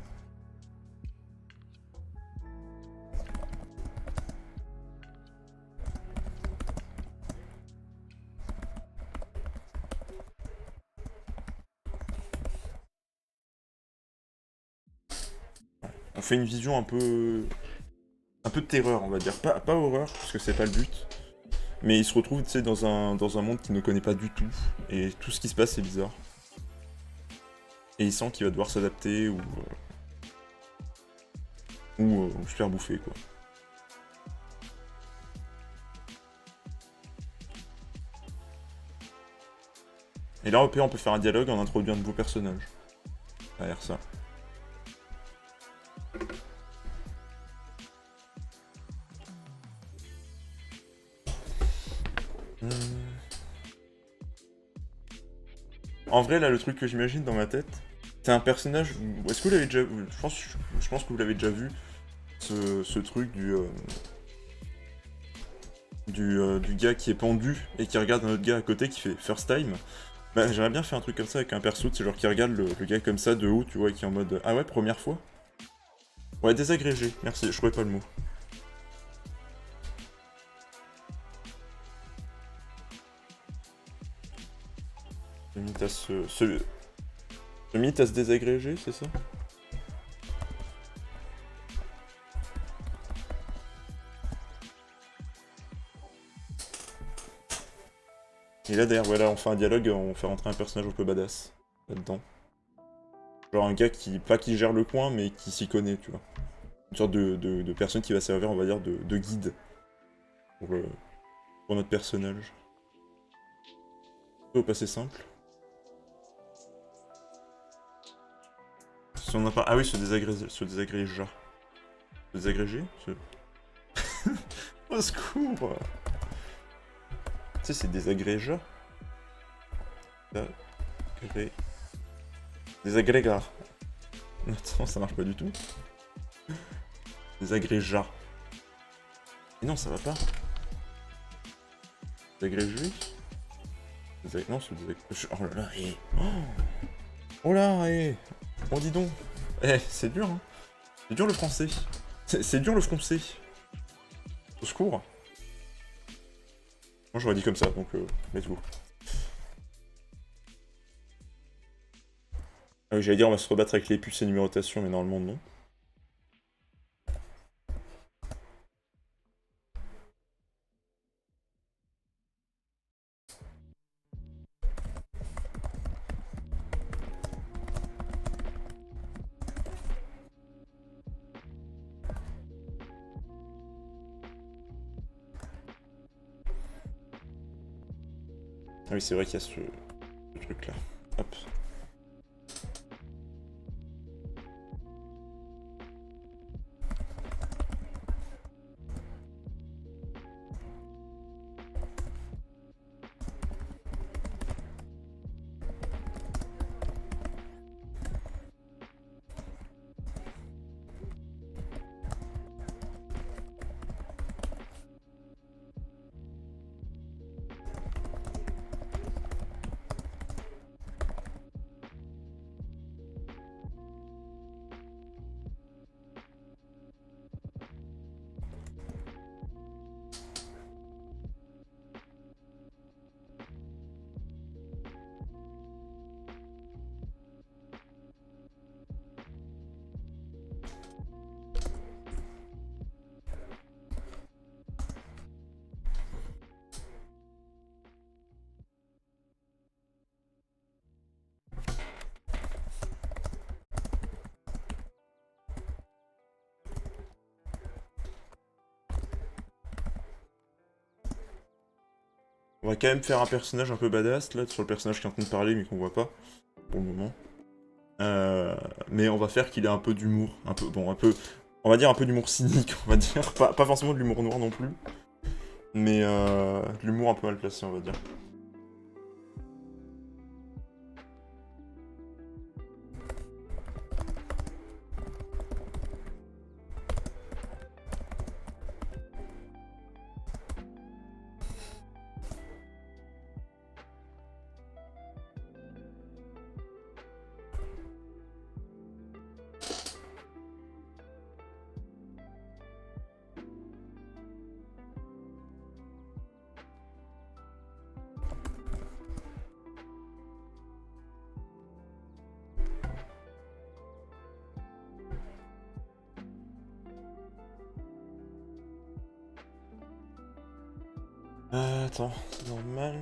On fait une vision un peu. Un peu de terreur, on va dire. Pas horreur, parce que c'est pas le but. Mais il se retrouve, tu sais, dans un monde qu'il ne connaît pas du tout. Et tout ce qui se passe, c'est bizarre. Et il sent qu'il va devoir s'adapter ou se faire bouffer, quoi. Et là, au pire, on peut faire un dialogue en introduisant de nouveaux personnages. Derrière ça. En vrai, là, le truc que j'imagine dans ma tête, c'est un personnage. Est-ce que vous l'avez déjà vu? Je pense que vous l'avez déjà vu. Ce truc du gars qui est pendu et qui regarde un autre gars à côté qui fait first time. Bah, j'aimerais bien faire un truc comme ça avec un perso, c'est genre qui regarde le gars comme ça de haut, tu vois, et qui est en mode ah ouais, première fois? Ouais, désagrégé, merci, je trouvais pas le mot. Limite à limite à se désagréger, c'est ça? Et là, derrière, voilà, on fait un dialogue, on fait rentrer un personnage un peu badass là-dedans. Genre un gars qui, pas qui gère le coin, mais qui s'y connaît, tu vois. Une sorte de personne qui va servir, on va dire, de guide pour notre personnage. Ça va passer simple. Si on n'a pas... Ah oui, se désagréger. Se désagréger Au secours. Tu sais, c'est désagrégat. Désagrégat. Attends, ça marche pas du tout. Désagrégat. Mais non, ça va pas. Désagrégé. Non, c'est désagréger. Oh là là, hé. Oh là, hé. Oh, dis donc. Eh, c'est dur, hein. C'est dur le français. C'est dur le français. Au secours. Moi j'aurais dit comme ça, donc let's go. Ah oui, j'allais dire on va se rebattre avec les puces et numérotation, mais normalement non. Ah oui, c'est vrai qu'il y a ce truc là. Hop. On va quand même faire un personnage un peu badass, là, sur le personnage qui est en train de parler, mais qu'on voit pas, pour le moment. Mais on va faire qu'il ait un peu d'humour, un peu, bon, un peu, on va dire un peu d'humour cynique, on va dire, pas forcément de l'humour noir non plus, mais de l'humour un peu mal placé, on va dire. Attends, c'est normal.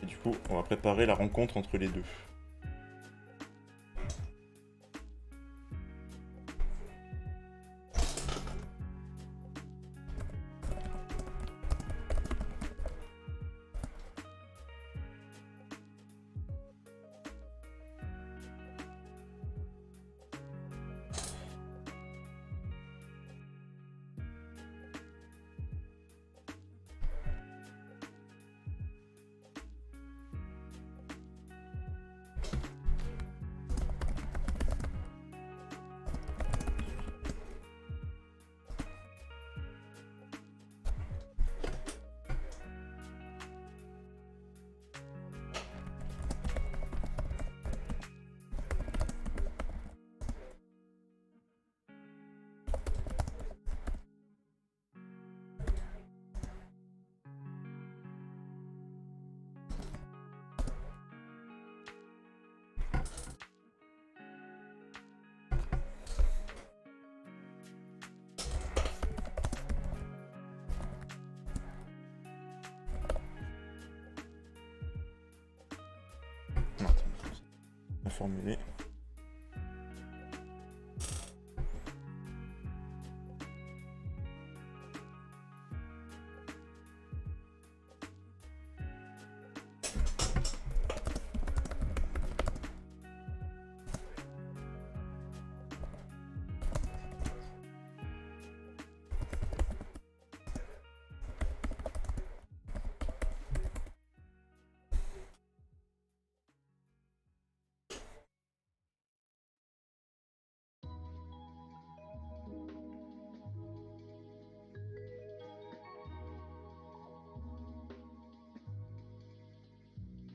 du coup, on va préparer la rencontre entre les deux. Formulé.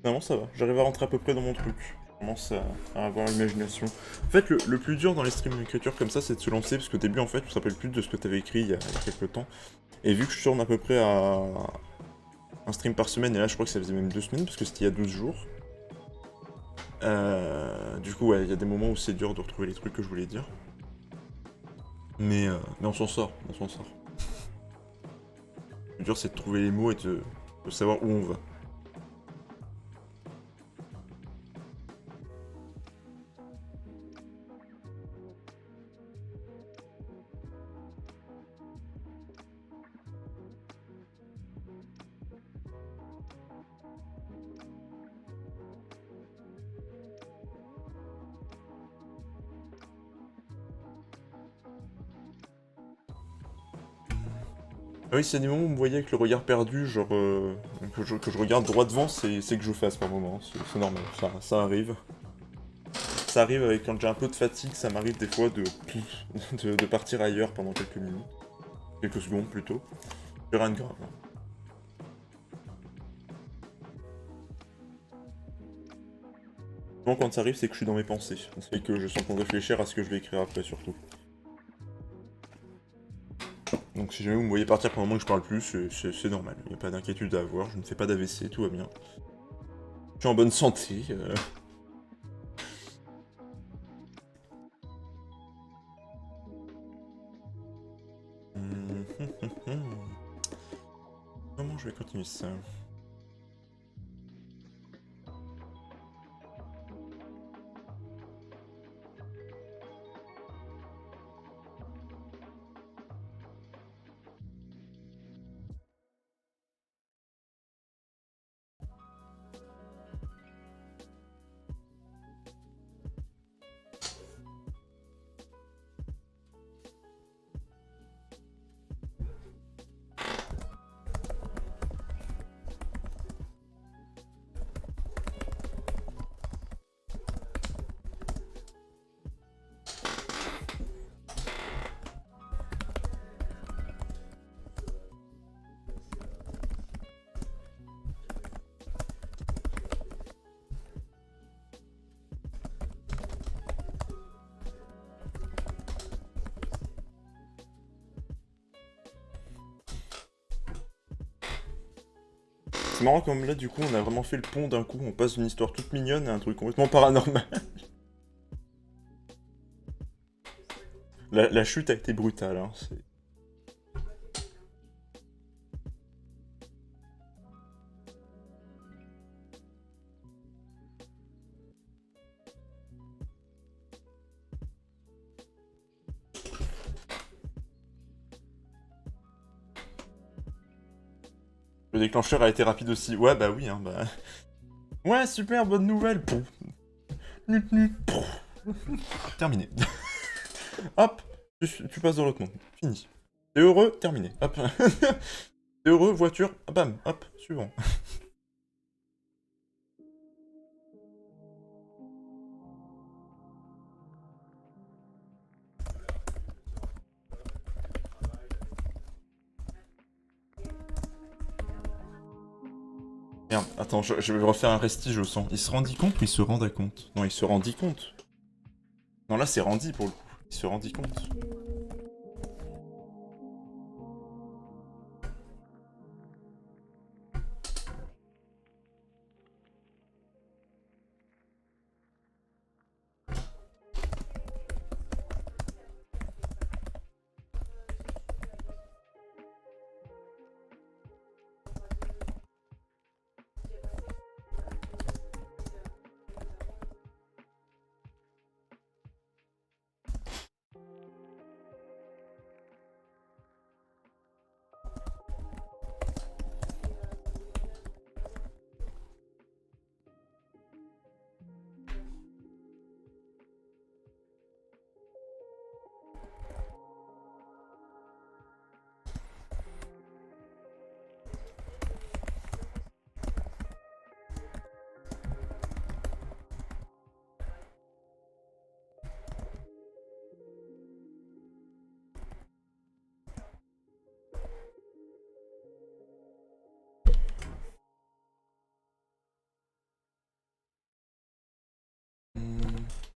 Non, ça va, j'arrive à rentrer à peu près dans mon truc. Je commence à avoir l'imagination. En fait, le plus dur dans les streams d'écriture comme ça, c'est de se lancer, parce qu'au début, en fait, tu te rappelles plus de ce que tu avais écrit il y a quelques temps. Et vu que je tourne à peu près à un stream par semaine, et là, je crois que ça faisait même 2 semaines, parce que c'était il y a 12 jours. Du coup, ouais, il y a des moments où c'est dur de retrouver les trucs que je voulais dire. Mais on s'en sort, on s'en sort. Le plus dur, c'est de trouver les mots et de savoir où on va. Ah oui, s'il y a des moments où vous me voyez avec le regard perdu, genre que je regarde droit devant, c'est que je fasse par moment, c'est normal, ça arrive. Ça arrive avec quand j'ai un peu de fatigue, ça m'arrive des fois de partir ailleurs pendant quelques minutes. Quelques secondes plutôt. C'est rien de grave. Souvent quand ça arrive, c'est que je suis dans mes pensées. Et que je suis en train de réfléchir à ce que je vais écrire après surtout. Donc si jamais vous me voyez partir pendant un moment que je parle plus, c'est normal. Il n'y a pas d'inquiétude à avoir, je ne fais pas d'AVC, tout va bien. Je suis en bonne santé. Comment je vais continuer ça? C'est marrant comme là, du coup, on a vraiment fait le pont d'un coup. On passe d'une histoire toute mignonne à un truc complètement paranormal. La chute a été brutale, hein. Le déclencheur a été rapide aussi. Ouais, bah oui, hein, bah... Ouais, super, bonne nouvelle. Pouf. Nut, nut. Pouf. Terminé. Hop, tu passes dans l'autre monde. Fini. T'es heureux? Terminé. Hop. T'es heureux? Voiture? Bam, hop, suivant. Merde, attends, je vais refaire un restige au sang. Il se rendit compte ou il se rendait compte? Non, il se rendit compte. Non, là, c'est Randy pour le coup. Il se rendit compte.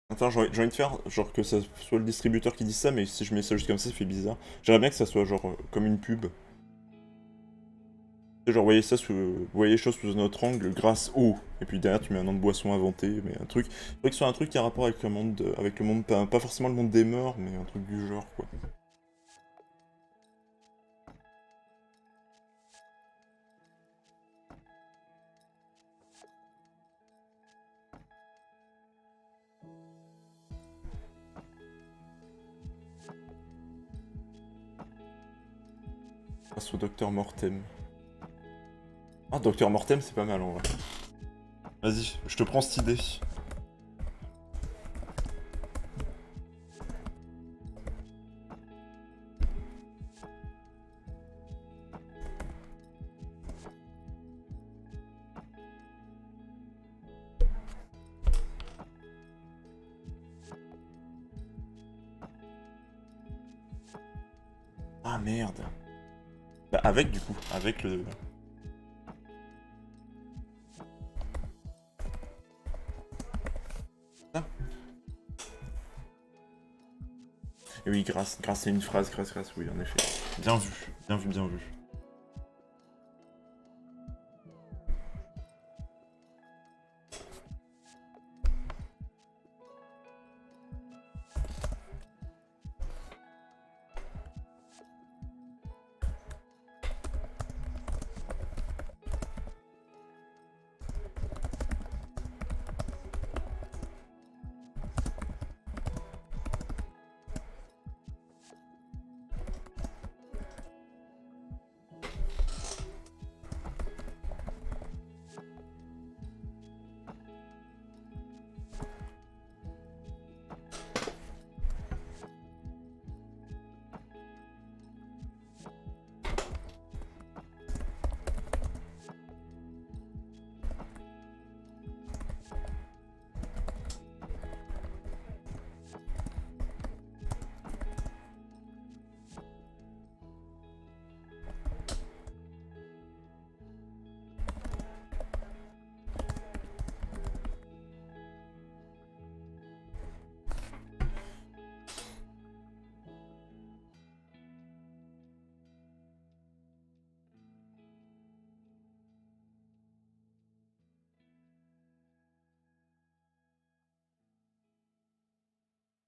Attends, j'ai envie de faire, genre que ça soit le distributeur qui dise ça, mais si je mets ça juste comme ça fait bizarre. J'aimerais bien que ça soit genre comme une pub. Tu sais, genre, voyez les choses sous un autre angle grâce au. Et puis derrière, tu mets un nom de boisson inventé, mais un truc. Faudrait que ce soit un truc qui a rapport avec le monde, pas forcément le monde des morts, mais un truc du genre, quoi. Grâce au Docteur Mortem. Ah, Docteur Mortem, c'est pas mal en vrai. Vas-y, je te prends cette idée. Ah merde. Bah avec du coup, avec le... Ah. Et oui, grâce c'est une phrase, grâce, oui en effet. Bien vu, bien vu, bien vu.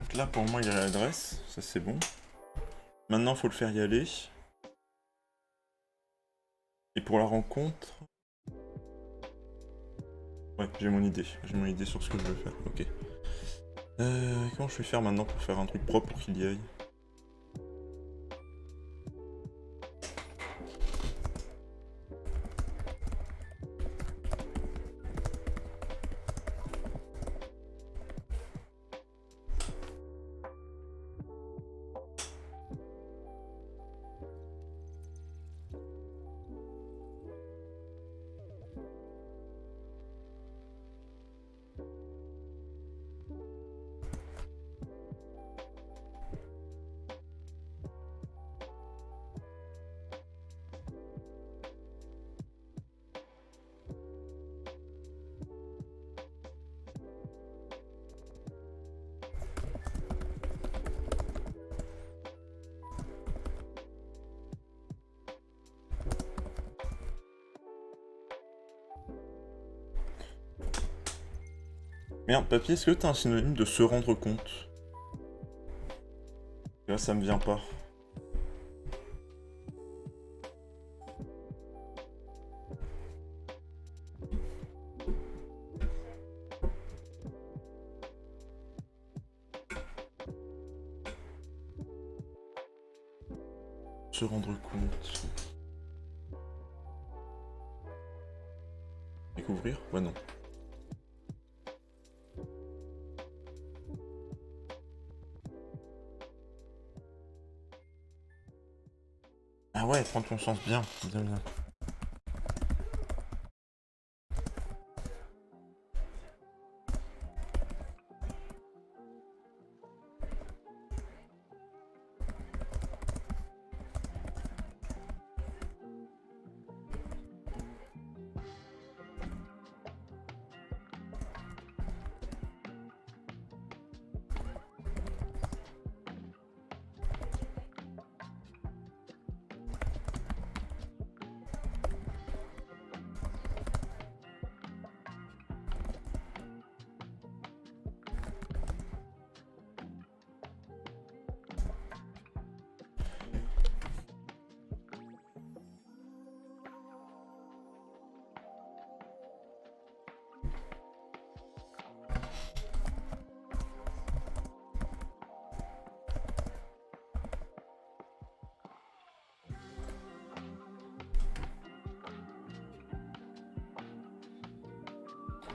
Donc là pour moi il y a l'adresse, ça c'est bon. Maintenant faut le faire y aller. Et pour la rencontre... Ouais, j'ai mon idée sur ce que je veux faire, ok. Comment je vais faire maintenant pour faire un truc propre pour qu'il y aille? Merde, papier, est-ce que t'as un synonyme de se rendre compte? Là, ça me vient pas. Se rendre compte. Découvrir? Ouais, non. Ah ouais, prends ton sens bien, bien, bien.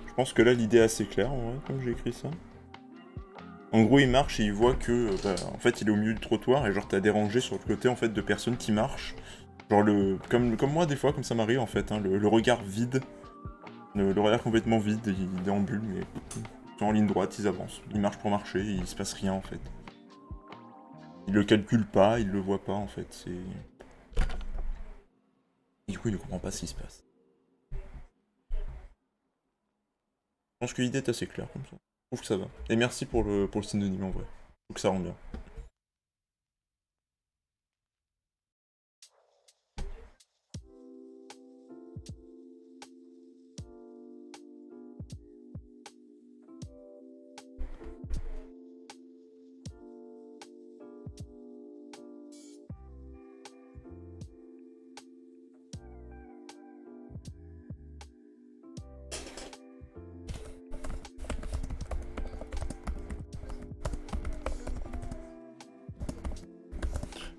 Je pense que là, l'idée est assez claire, en vrai, comme j'ai écrit ça. En gros, il marche et il voit que, en fait, il est au milieu du trottoir et genre t'as des rangées sur le côté en fait de personnes qui marchent. Genre comme moi des fois, comme ça m'arrive en fait, hein, le regard vide, le regard complètement vide, ils déambulent mais ils sont en ligne droite, ils avancent, ils marchent pour marcher, et il se passe rien en fait. Il le calcule pas, il le voit pas en fait, c'est. Et du coup, il ne comprend pas ce qui se passe. Je pense que l'idée est assez claire comme ça. Je trouve que ça va. Et merci pour le synonyme en vrai. Je trouve que ça rend bien.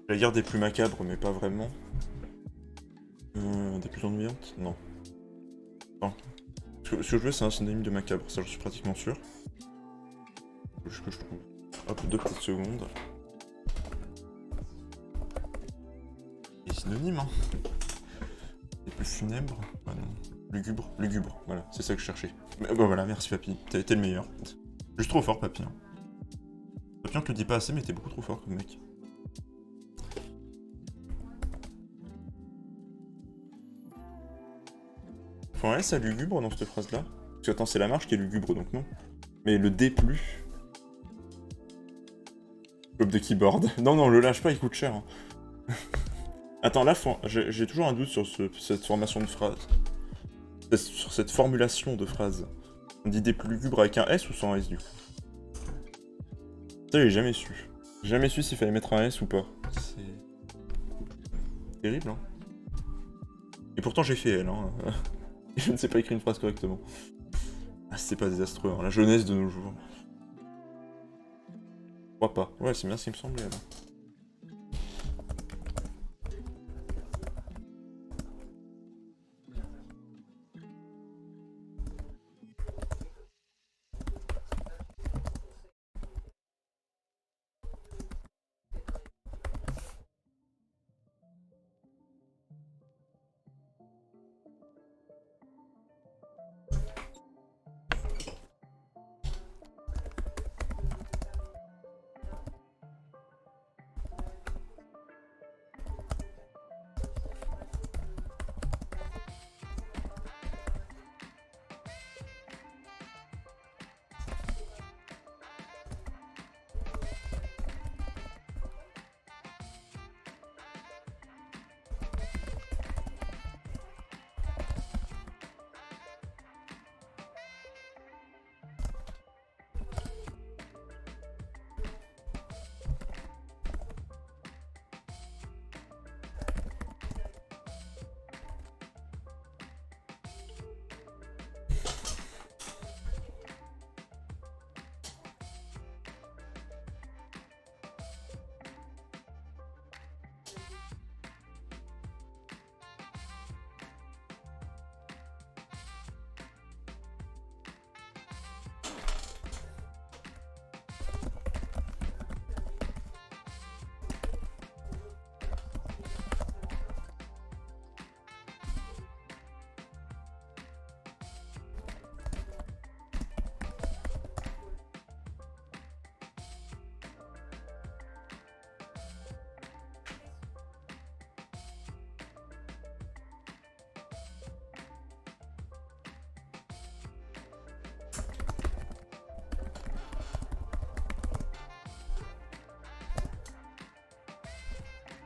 J'allais dire des plus macabres, mais pas vraiment. Des plus ennuyantes? Non. Enfin, ce que je veux, c'est un synonyme de macabre, ça je suis pratiquement sûr. Faut juste que je trouve. Hop, 2 petites secondes. Les synonymes, hein. Les plus funèbres? Ah non. Lugubre, lugubre, voilà, c'est ça que je cherchais. Mais, bah voilà, merci Papy, t'as été le meilleur. Juste trop fort, Papy. Hein. Papy, on te le dit pas assez, mais t'es beaucoup trop fort comme mec. Faut un S à lugubre dans cette phrase-là? Parce que attends, c'est la marche qui est lugubre, donc non. Mais le D+. Club de keyboard. Non, non, le lâche pas, il coûte cher. Hein. Attends, là, j'ai toujours un doute sur cette formation de phrase. Sur cette formulation de phrase. On dit des plus lugubres avec un S ou sans S, du coup? Ça, j'ai jamais su. J'ai jamais su s'il fallait mettre un S ou pas. C'est terrible, hein. Et pourtant, j'ai fait L, hein. Je ne sais pas écrire une phrase correctement. Ah, c'est pas désastreux, hein. La jeunesse de nos jours. Je crois pas. Ouais, c'est bien ce qui me semblait, là.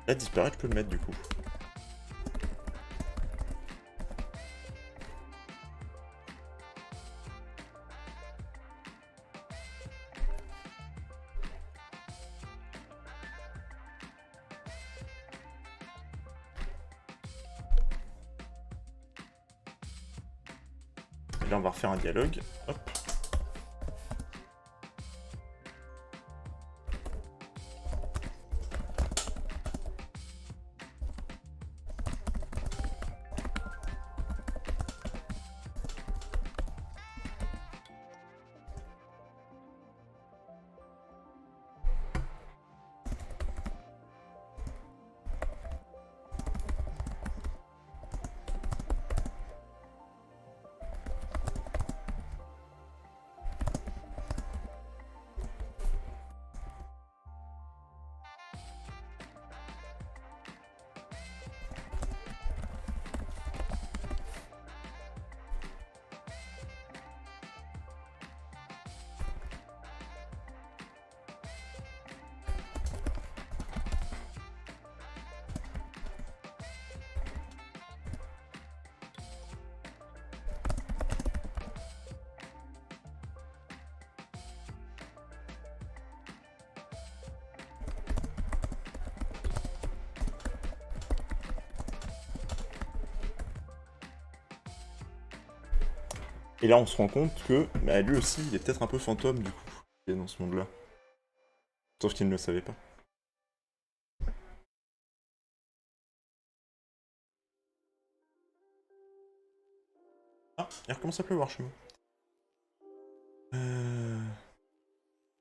Là, disparaître, je peux le mettre du coup. Et là, on va refaire un dialogue. Hop. Et là, on se rend compte que bah, lui aussi, il est peut-être un peu fantôme du coup, il est dans ce monde-là. Sauf qu'il ne le savait pas. Ah, il recommence à pleuvoir chez moi.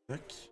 Tac.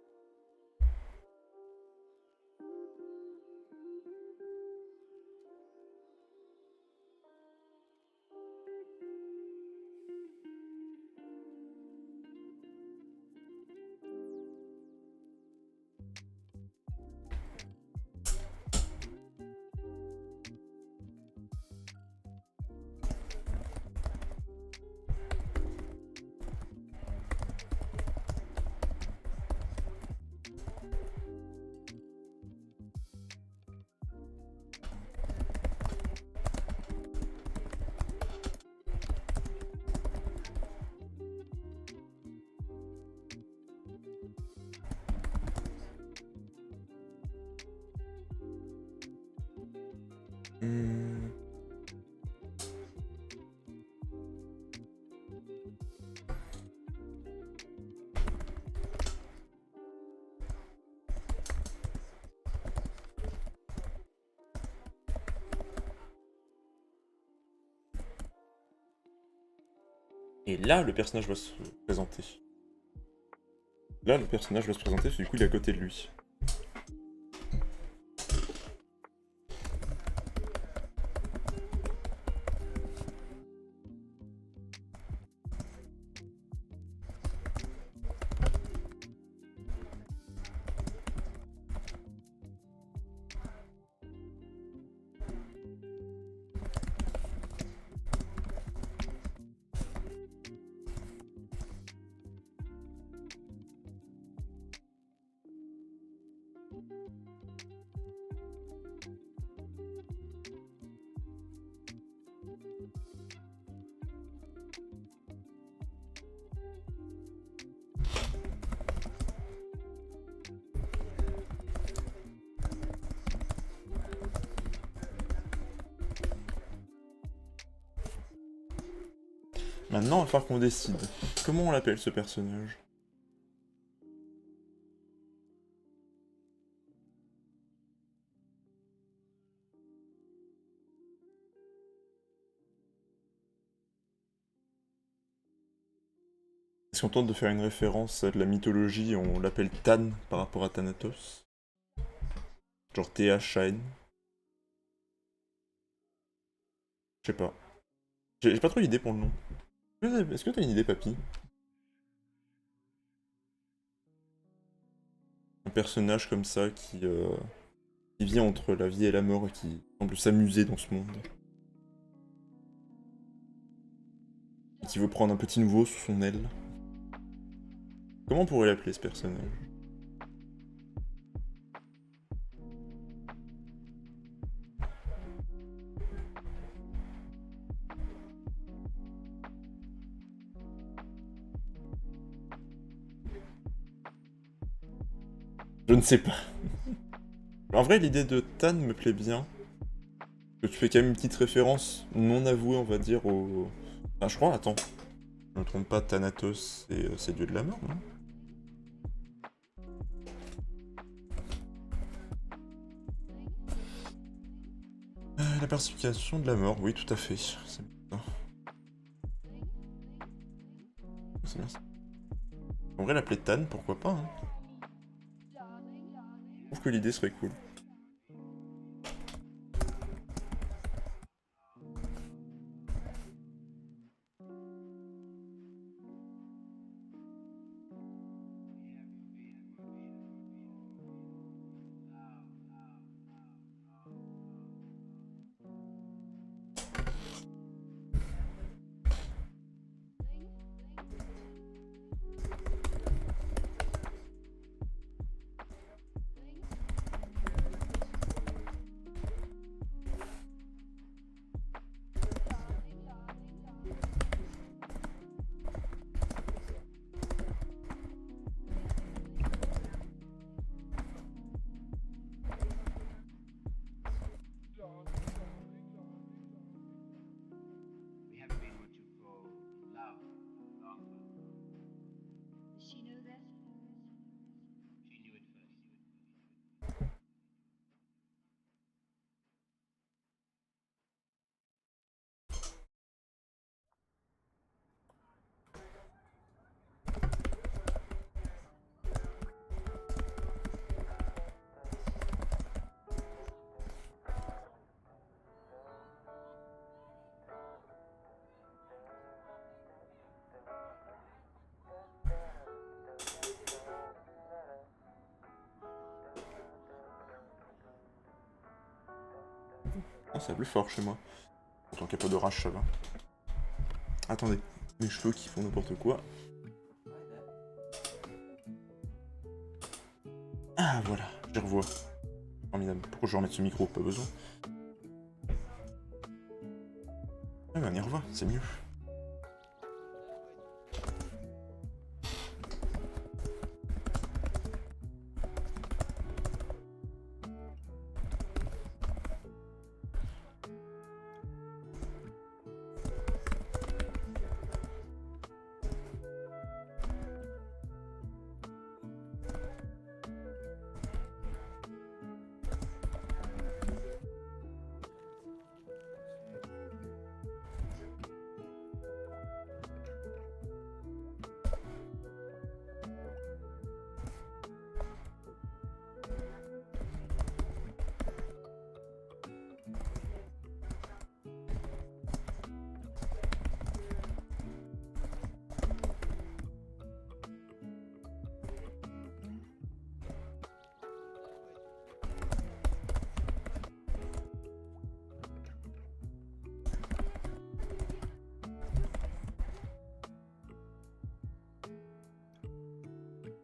Et là, le personnage va se présenter. Là, le personnage va se présenter, parce que du coup, il est à côté de lui. Maintenant, il va falloir qu'on décide. Comment on l'appelle, ce personnage? Est-ce qu'on tente de faire une référence à de la mythologie et on l'appelle Tan par rapport à Thanatos? Genre T-H-A-N? Je sais pas. J'ai pas trop d'idée pour le nom. Est-ce que t'as une idée, papy? Un personnage comme ça qui vit entre la vie et la mort et qui semble s'amuser dans ce monde. Et qui veut prendre un petit nouveau sous son aile. Comment on pourrait l'appeler, ce personnage? Je ne sais pas. En vrai, l'idée de Tan me plaît bien. Que tu fais quand même une petite référence non avouée, on va dire, au... Enfin, je crois, attends. Je me trompe pas, Thanatos, c'est dieu de la mort, non? La persification de la mort, oui, tout à fait. C'est bien. C'est bien ça. En vrai, l'appeler Tan, pourquoi pas, hein. Je trouve que l'idée serait cool. We have been what you call love longer. Does she know this? She knew it first. Ah, c'est plus fort chez moi. Pourtant qu'il n'y a pas de rage, ça va. Attendez, mes cheveux qui font n'importe quoi. Ah, voilà, je les revois. Formidable. Pourquoi je vais remettre ce micro? Pas besoin. Ah, bah, on y revoit, c'est mieux.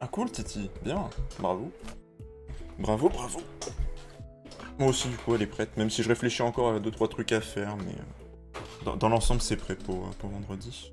Ah cool Titi, bien, bravo. Bravo, bravo. Moi aussi du coup elle est prête, même si je réfléchis encore à 2-3 trucs à faire, mais dans l'ensemble c'est prêt pour vendredi.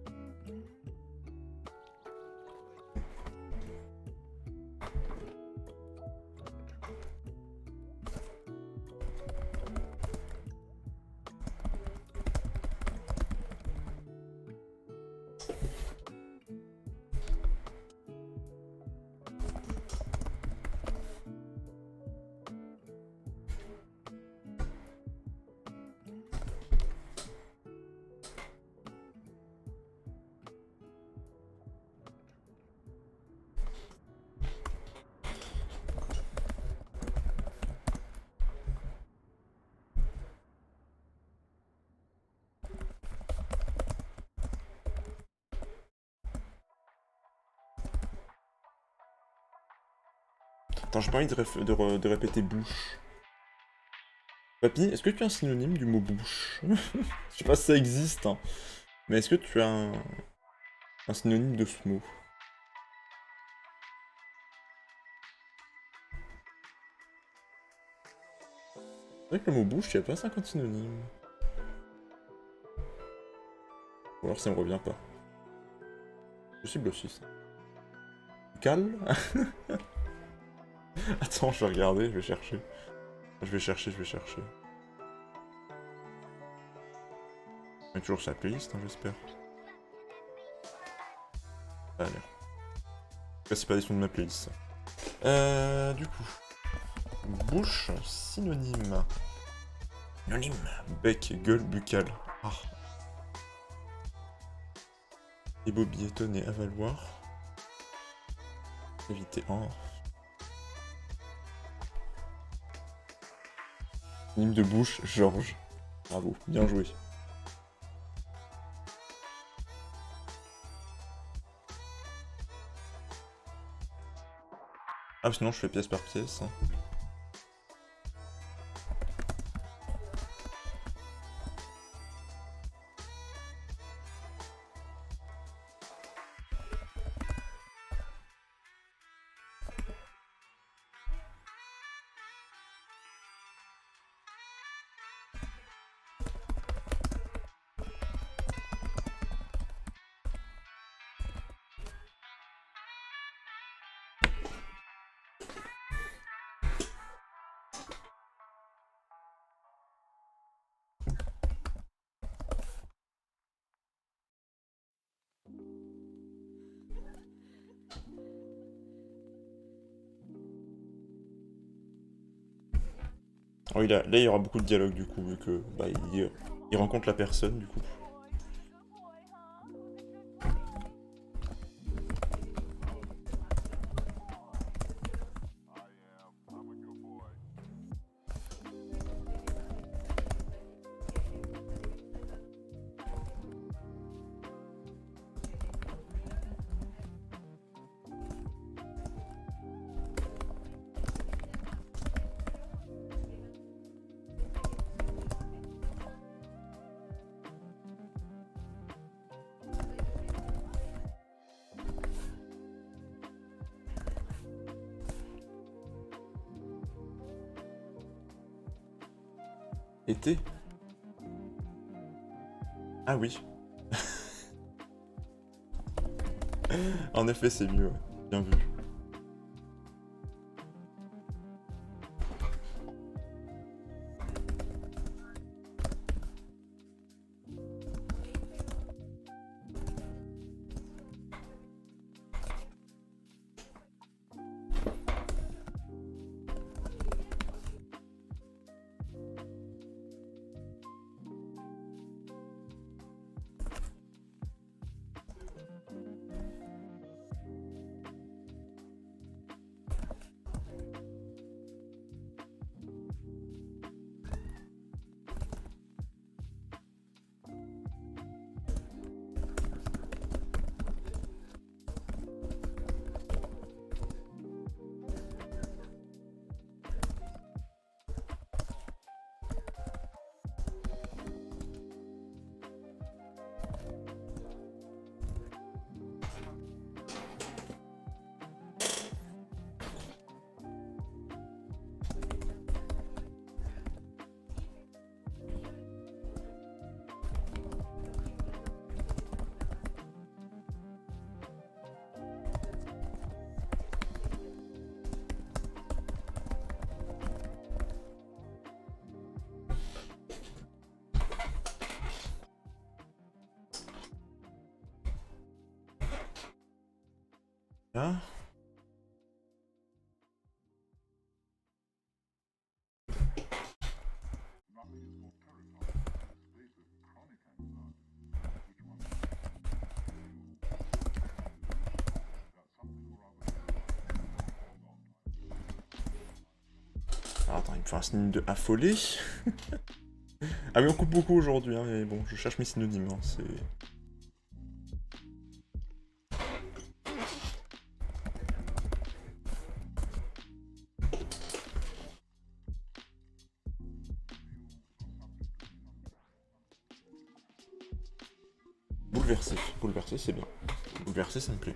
Attends, j'ai pas envie de répéter bouche. Papy, est-ce que tu as un synonyme du mot bouche? Je sais pas si ça existe, hein. Mais est-ce que tu as un synonyme de ce mot? C'est vrai que le mot bouche, il n'y a pas 50 synonymes. Ou alors ça me revient pas. Possible aussi ça. Cal? Attends, je vais regarder, je vais chercher. Je vais chercher. On est toujours sur la playlist, hein, j'espère. Ça a l'air. En tout cas, c'est pas des sons de ma playlist. Du coup. Bouche, synonyme. Synonyme. Bec, gueule, buccal. Ah. Ébobie, étonné, avaloir. Éviter. Oh. Synonyme de bouche, Georges. Bravo, bien joué. Ah, sinon je fais pièce par pièce. Hein. Oh, là, il y aura beaucoup de dialogue du coup, vu que bah, il rencontre la personne du coup. Été. Ah oui. En effet, c'est mieux. Ouais. Bien vu. Là. Alors, attends, il me faut un synonyme de affolé. Ah oui, on coupe beaucoup aujourd'hui, hein, mais bon, je cherche mes synonymes, hein, c'est... Bouleversé. Bouleversé, c'est bien. Bouleversé, ça me plaît.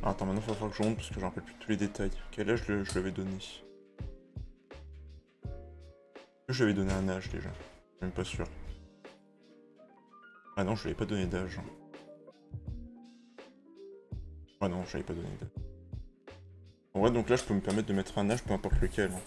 Ah, attends, maintenant il va falloir que je monte parce que je me rappelle plus de tous les détails. Quel âge je lui avais donné? Je lui avais donné un âge déjà. Je suis même pas sûr. Ah non, je lui avais pas donné d'âge. Ah non, je lui avais pas donné d'âge. En vrai, donc là, je peux me permettre de mettre un âge, peu importe lequel. Hein.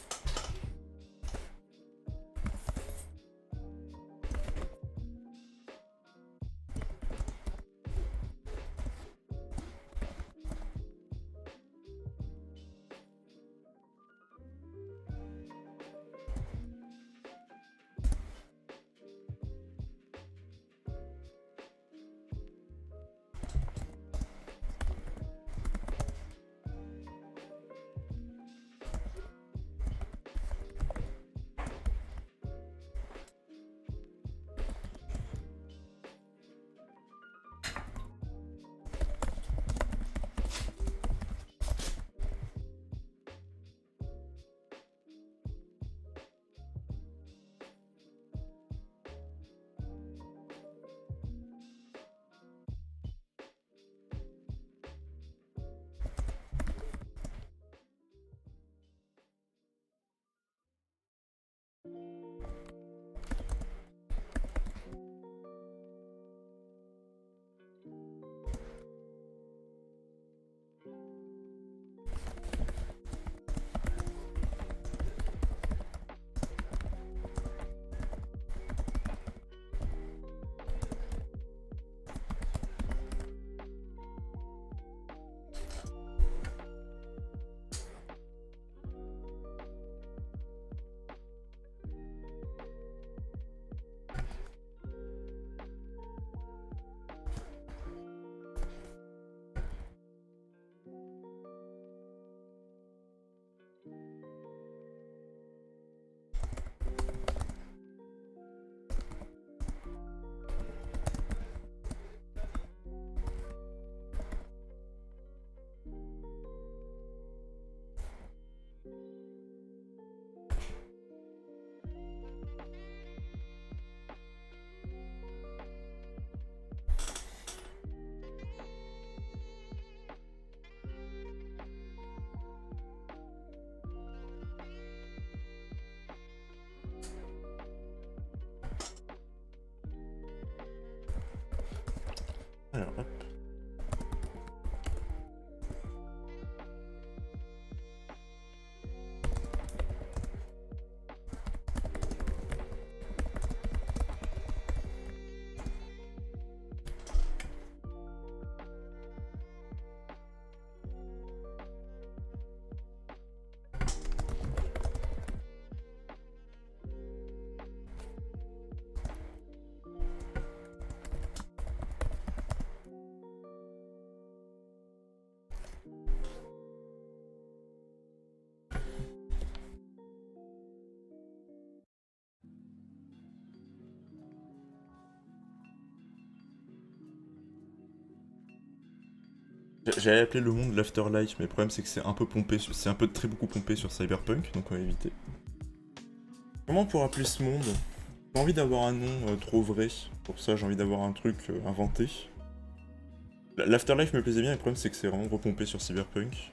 Alors, hop. J'allais appeler le monde l'Afterlife, mais le problème c'est que c'est un peu pompé, c'est un peu très beaucoup pompé sur Cyberpunk, donc on va éviter. Comment on pourra appeler ce monde? J'ai pas envie d'avoir un nom trop vrai, pour ça j'ai envie d'avoir un truc inventé. L'Afterlife me plaisait bien, et le problème c'est que c'est vraiment repompé sur Cyberpunk.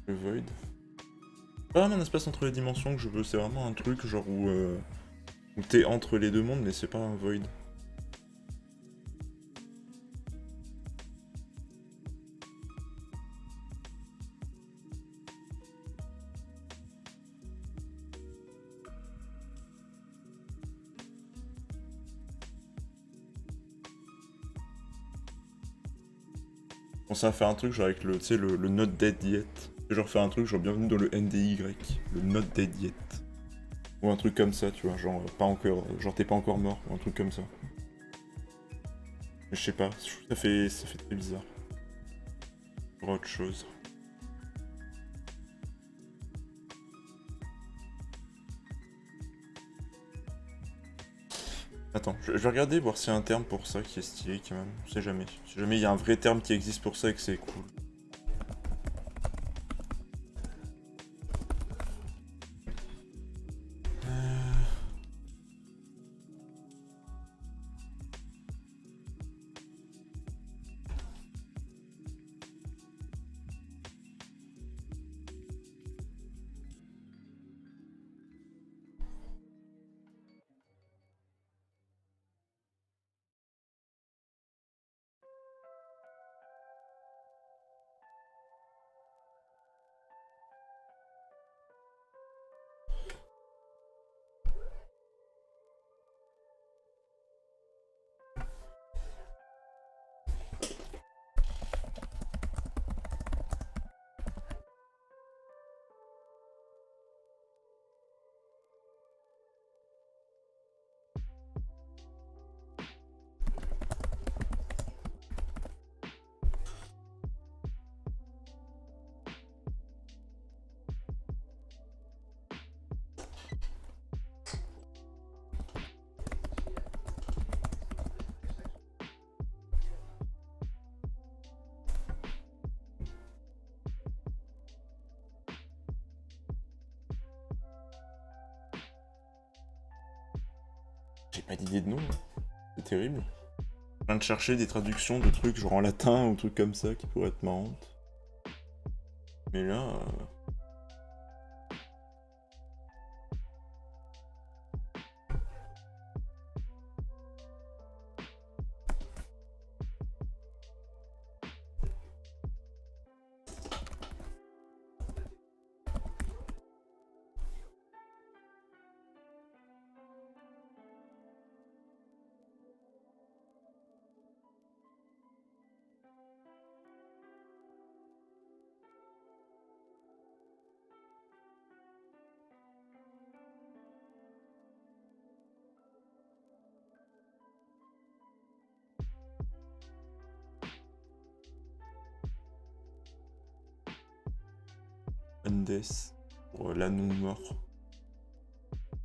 Le Void. Pas vraiment un espace entre les dimensions que je veux, c'est vraiment un truc genre où t'es entre les deux mondes, mais c'est pas un Void. Je pensais à faire un truc genre avec le, tu sais, le Not Dead Yet. Genre faire un truc genre bienvenue dans le NDY, le Not Dead Yet. Ou un truc comme ça, tu vois, genre pas encore, genre t'es pas encore mort, ou un truc comme ça. Mais je sais pas, je trouve que ça fait très bizarre. Pour autre chose. Attends, je vais regarder, voir s'il y a un terme pour ça qui est stylé quand même. On sait jamais. Si jamais il y a un vrai terme qui existe pour ça et que c'est cool. J'ai pas d'idée de nom, hein. C'est terrible. Je suis en train de chercher des traductions de trucs genre en latin ou trucs comme ça qui pourraient être marrantes. Mais là... Andes, pour l'anneau mort.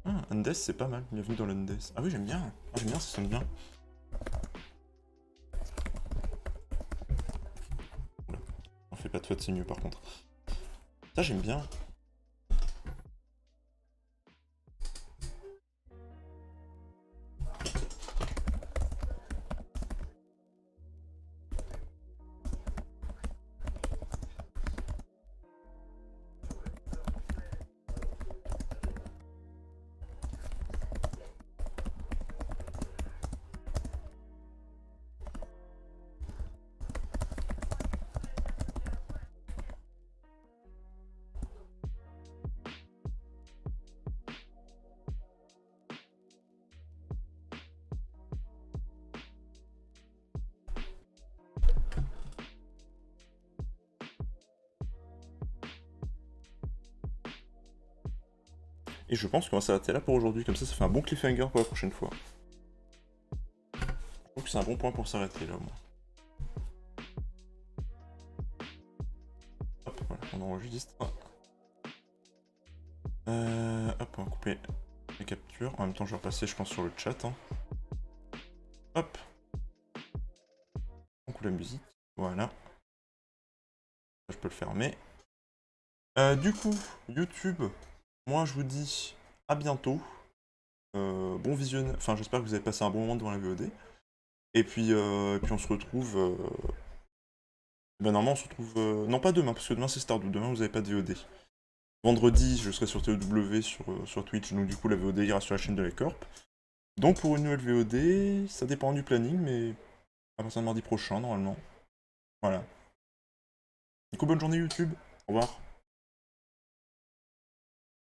Ah, Andes, c'est pas mal. Bienvenue dans l'Andes. Ah oui, j'aime bien. Ah, j'aime bien, ça sonne bien. Oula. On fait pas de faute, c'est mieux par contre. Ça, j'aime bien. Et je pense qu'on va s'arrêter là pour aujourd'hui, comme ça fait un bon cliffhanger pour la prochaine fois. Je trouve que c'est un bon point pour s'arrêter là au moins. Hop, voilà, on enregistre. Hop, on va couper les captures. En même temps, je vais repasser, je pense, sur le chat. Hein. Hop. On coupe la musique. Voilà. Je peux le fermer. Du coup, YouTube, moi je vous dis à bientôt. Bon visionnage. Enfin, j'espère que vous avez passé un bon moment devant la VOD. Et puis on se retrouve. Ben normalement, on se retrouve. Non, pas demain, parce que demain c'est Stardew. Demain, vous n'avez pas de VOD. Vendredi, je serai sur TEW sur Twitch, donc du coup, la VOD ira sur la chaîne de la Corp. Donc, pour une nouvelle VOD, ça dépend du planning, mais à partir de mardi prochain, normalement. Voilà. Du coup, bonne journée YouTube. Au revoir.